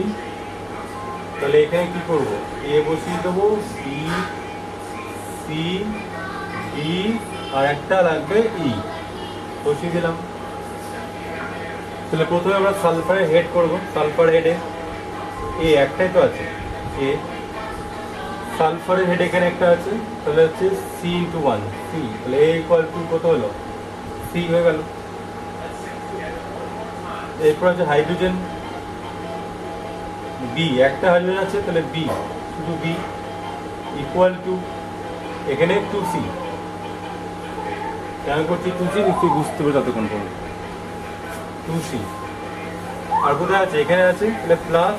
তাহলে এখানে কি করব, এ বসিয়ে দেবো, বি, সি, ডি, আর একটা লাগবে ই, বসিয়ে দিলাম। তাহলে প্রথমে আমরা সালফারে হেড করব, সালফার হেডে এ একটাই তো আছে, এ সালফারের হেড এখানে একটা আছে, তাহলে হচ্ছে C/1 সি, তাহলে এ ইকুয়াল টু কত হলো, সি হয়ে গেল। এরপর আছে হাইড্রোজেন বি, একটা হাইড্রোজেন আছে, তাহলে বি, শুধু বি ইকুয়াল টু এখানে 2C, কেন করছি 2C নিশ্চয়ই বুঝতে হবে ততক্ষণ পর্যন্ত, 2C। আর কোথায় আছে, এখানে আছে, তাহলে প্লাস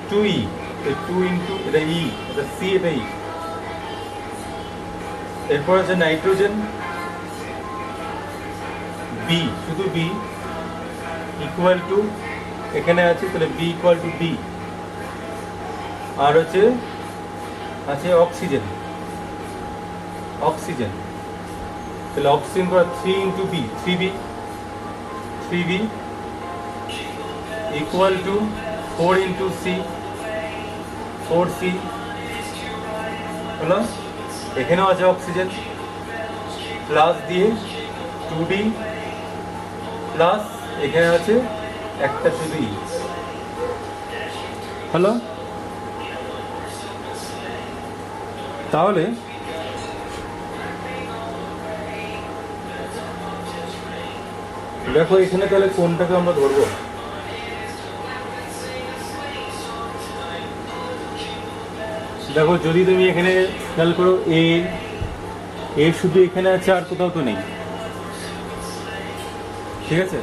2E, 2 ইন্টু এটা ই, এটা সি, এটা ই। এরপর আছে নাইট্রোজেন বি, শুধু বি ইকুয়াল টু এখানে আছে, তাহলে বি ইকুয়াল টু ডি। আর হচ্ছে আছে অক্সিজেন, অক্সিজেন, তাহলে অক্সিজেন করা 3 into B, 3B equal to 4 into C, 4C হলো। এখানেও আছে অক্সিজেন, প্লাস দিয়ে 2D প্লাস এখানে আছে একটা শুধু ই, হলো। তাহলে দেখো এখানে তাহলে কোনটাকে আমরা ধরবো, দেখো যদি তুমি এখানে খেয়াল করো, এ শুধু এখানে আছে আর কোথাও তো নেই, ঠিক আছে।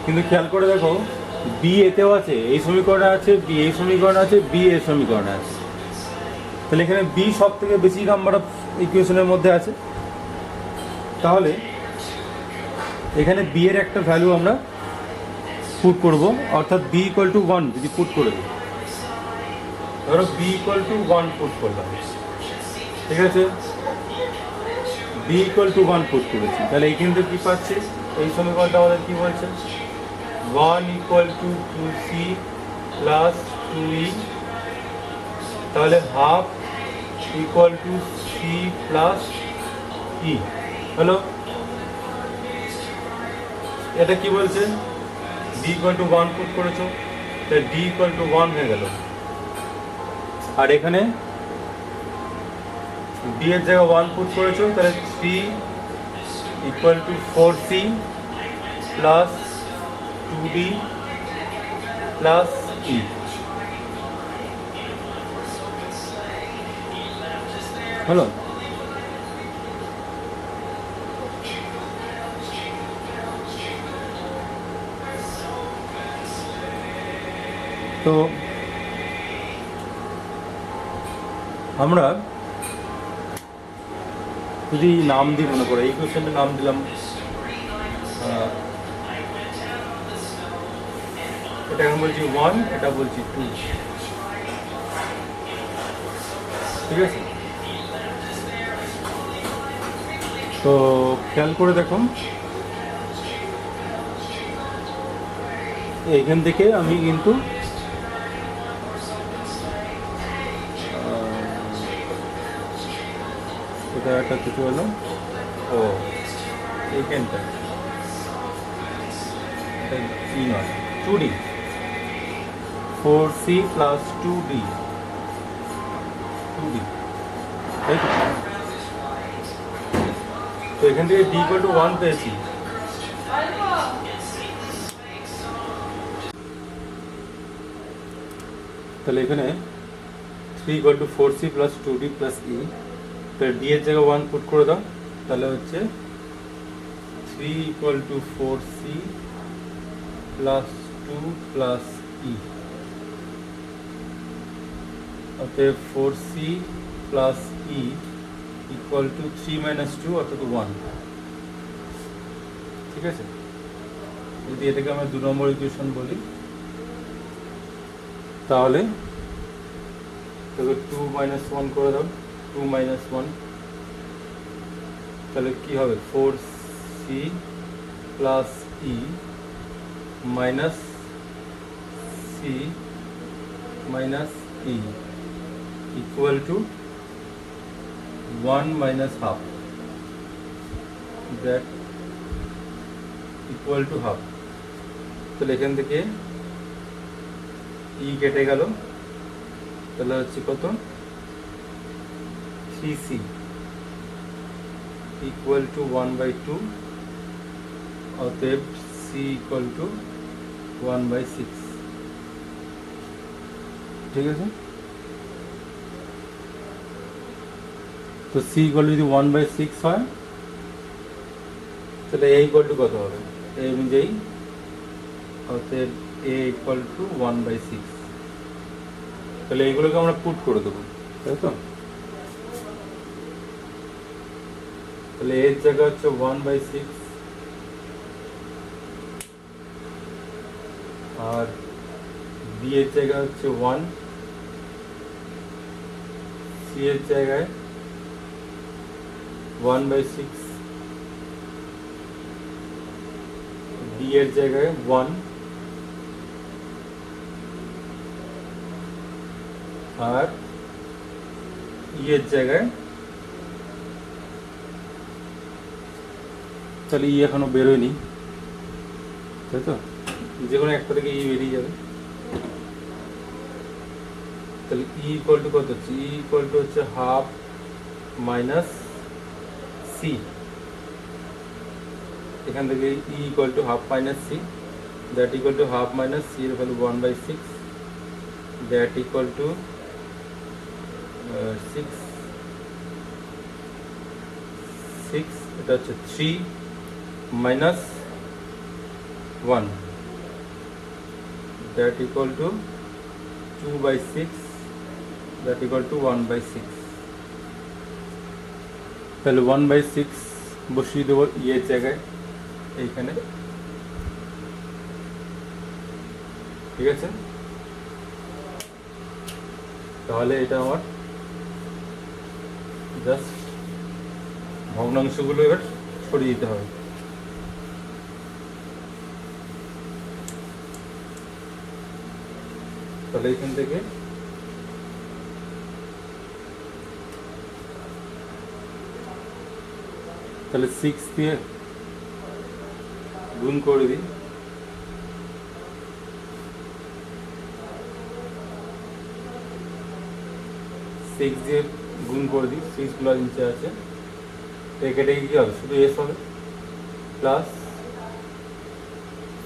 কিন্তু খেয়াল করে দেখো বি এতেও আছে, এই সমীকরণে আছে, বি এই সমীকরণে আছে, বি এই সমীকরণে আছে, তাহলে এখানে বি সব থেকে বেশি নাম্বার অফ ইকুয়েশনের মধ্যে আছে। তাহলে এখানে বি এর একটা ভ্যালু আমরা পুট করব, অর্থাৎ বি ইকুয়াল টু 1 যদি পুট করে দিই, ধরো বি ইকুয়াল টু 1 পুট করলাম, ঠিক আছে, বি ইকুয়াল টু 1 পুট করেছি, তাহলে এইখান থেকে কী পাচ্ছি, এই সমীকরণটা আমাদের কী বলছে, 1 equal to 2C plus 2E, তাহলে half equal to C plus E হলো। এটা কি বলছে, ডি ইকুয়াল টু 1 পুট করেছো, তাহলে ডি ইকুয়াল টু 1 হয়ে গেল। আর এখানে ডি এর জায়গায় 1 পুট করেছো, তাহলে 3 equal to 4c plus 2d plus E. হলো? তো আমরা যদি নাম দিই, মনে করে এই কোশ্চেনটার নাম দিলাম, এটা এখন বলছি 1, এটা বলছি 2, ঠিক আছে? তো খেয়াল করে দেখো, এইখান থেকে আমি কিন্তু এটা একটা কিছু হলো, ও এইখানটা ই নয়, 2d, 4c প্লাস 2d, তাই তো? তো এখান থেকে d ইকুয়াল টু 1 পেয়েছি। তাহলে এখানে 3 equal to 4c plus 2d plus E, তাহলে d এর জায়গায় 1 পুট করে দাও, তাহলে হচ্ছে 3 equal to 4c plus 2 plus E, অতএব 4c plus E equal to 3 minus 2 অর্থাৎ 1, ঠিক আছে? যদি এটাকে আমরা 2 নম্বর ইকুয়েশন বলি, তাহলে 2 মাইনাস 1 করে দাও, 2 মাইনাস 1, তাহলে কি হবে? 4c plus E minus c minus E equal two 1 minus half, that equal to half. তাহলে এখান থেকে ই কেটে গেল, তাহলে হচ্ছে কত? 3c ইকুয়াল টু 1/2, অতএব c ইকুয়াল টু 1/6, ঠিক আছে? তো c ইকুয়াল টু যদি 1/6 হয়, তাহলে a ইকুয়াল টু কত হবে? এই অনুযায়ী অতএব a ইকুয়াল টু 1/6। তাহলে এইগুলোকে আমরা পুট করে দেবো, তাই তো? তাহলে এর জায়গা হচ্ছে 1/6, আর b এর জায়গা হচ্ছে 1, c এর জায়গায় 1/6, d এর জায়গায় 1, আর ই এর জায়গায়, তাহলে ই এখনো বেরোয়নি, তাই তো? যে কোনো একটা থেকে ই বেরিয়ে যাবে। তাহলে ই ইকুয়াল টু কত হচ্ছে? ই ইকুয়াল টু হচ্ছে হাফ মাইনাস সি, এখান থেকে E equal to half minus C, that equal to half minus C এর ভ্যালু 1/6, দ্যাট ইকুয়াল টু 6, এটা হচ্ছে 3 minus 1, that equal to 2/6, that equal to 1/6। তাহলে 1/6 বসিয়ে দেবো ইয়ের জায়গায় এইখানে, ঠিক আছে? তাহলে এটা আমার জাস্ট ভগ্নাংশগুলো এবার সরিয়ে দিতে হবে। তাহলে এখান থেকে তাহলে 6 দিয়ে গুণ করে দিই, সিক্স দিয়ে গুণ করে দিই, সিক্সগুলো নিচে আছে, তো কেটে কী হবে, শুধু এস হবে, plus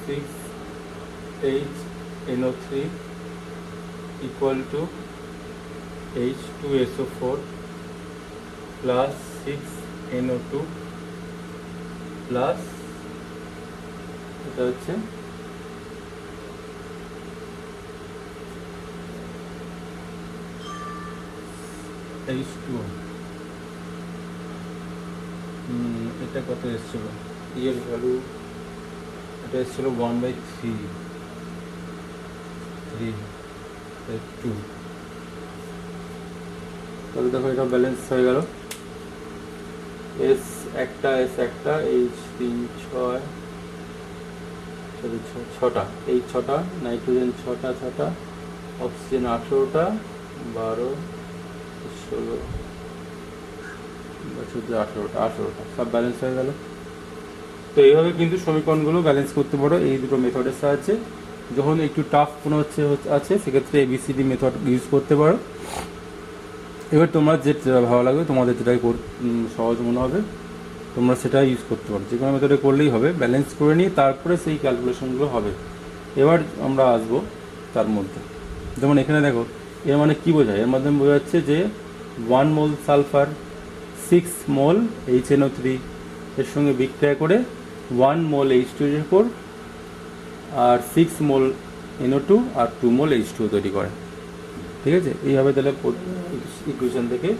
6HNO3 equal to H2SO4 plus 6NO2 plus এটা হচ্ছে H2O। এটা কত এসেছিল, এর ভ্যালু এটা এসেছিল 1/3 তাহলে দেখো এটা ব্যালেন্স হয়ে গেল। এস একটা H3 ছটা, এই ছটা, নাইট্রোজেন ছটা, অক্সিজেন 18টা, 12, 16, 18টা সব ব্যালেন্স হয়ে গেল। তো এইভাবে কিন্তু সমীকরণগুলো ব্যালেন্স করতে পারো এই দুটো মেথডের সাহায্যে। যখন একটু টাফ কোনো আছে সেক্ষেত্রে ABCD মেথড ইউজ করতে পারো। এবার তোমরা যেটা ভালো লাগবে, তোমাদের যেটাই সহজ মনে হবে তোমরা সেটা ইউজ করতে পারো, যে কোনো মেথডে করলেই হবে। ব্যালেন্স করে নিয়ে তারপরে সেই ক্যালকুলেশনগুলো হবে। এবার আমরা আসবো তার মধ্যে, যেমন এখানে দেখো এর মানে কি বোঝায়, এর মাধ্যমে বোঝাচ্ছে যে 1 মোল সালফার 6 মোল HNO3 এর সঙ্গে বিক্রিয়া করে 1 মোল H2SO4 আর 6 মোল NO2 আর 2 মোল H2O তৈরি করে। ঠিক আছে, এইভাবে তাহলে ইকুয়েশন থেকে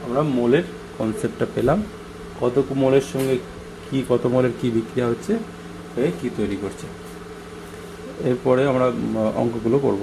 আমরা মোলের কনসেপ্টটা পেলাম, কত মোলের সঙ্গে কি, কত মোলের কি বিক্রিয়া হচ্ছে, কি তৈরি করছে। এরপরে আমরা অঙ্কগুলো করব।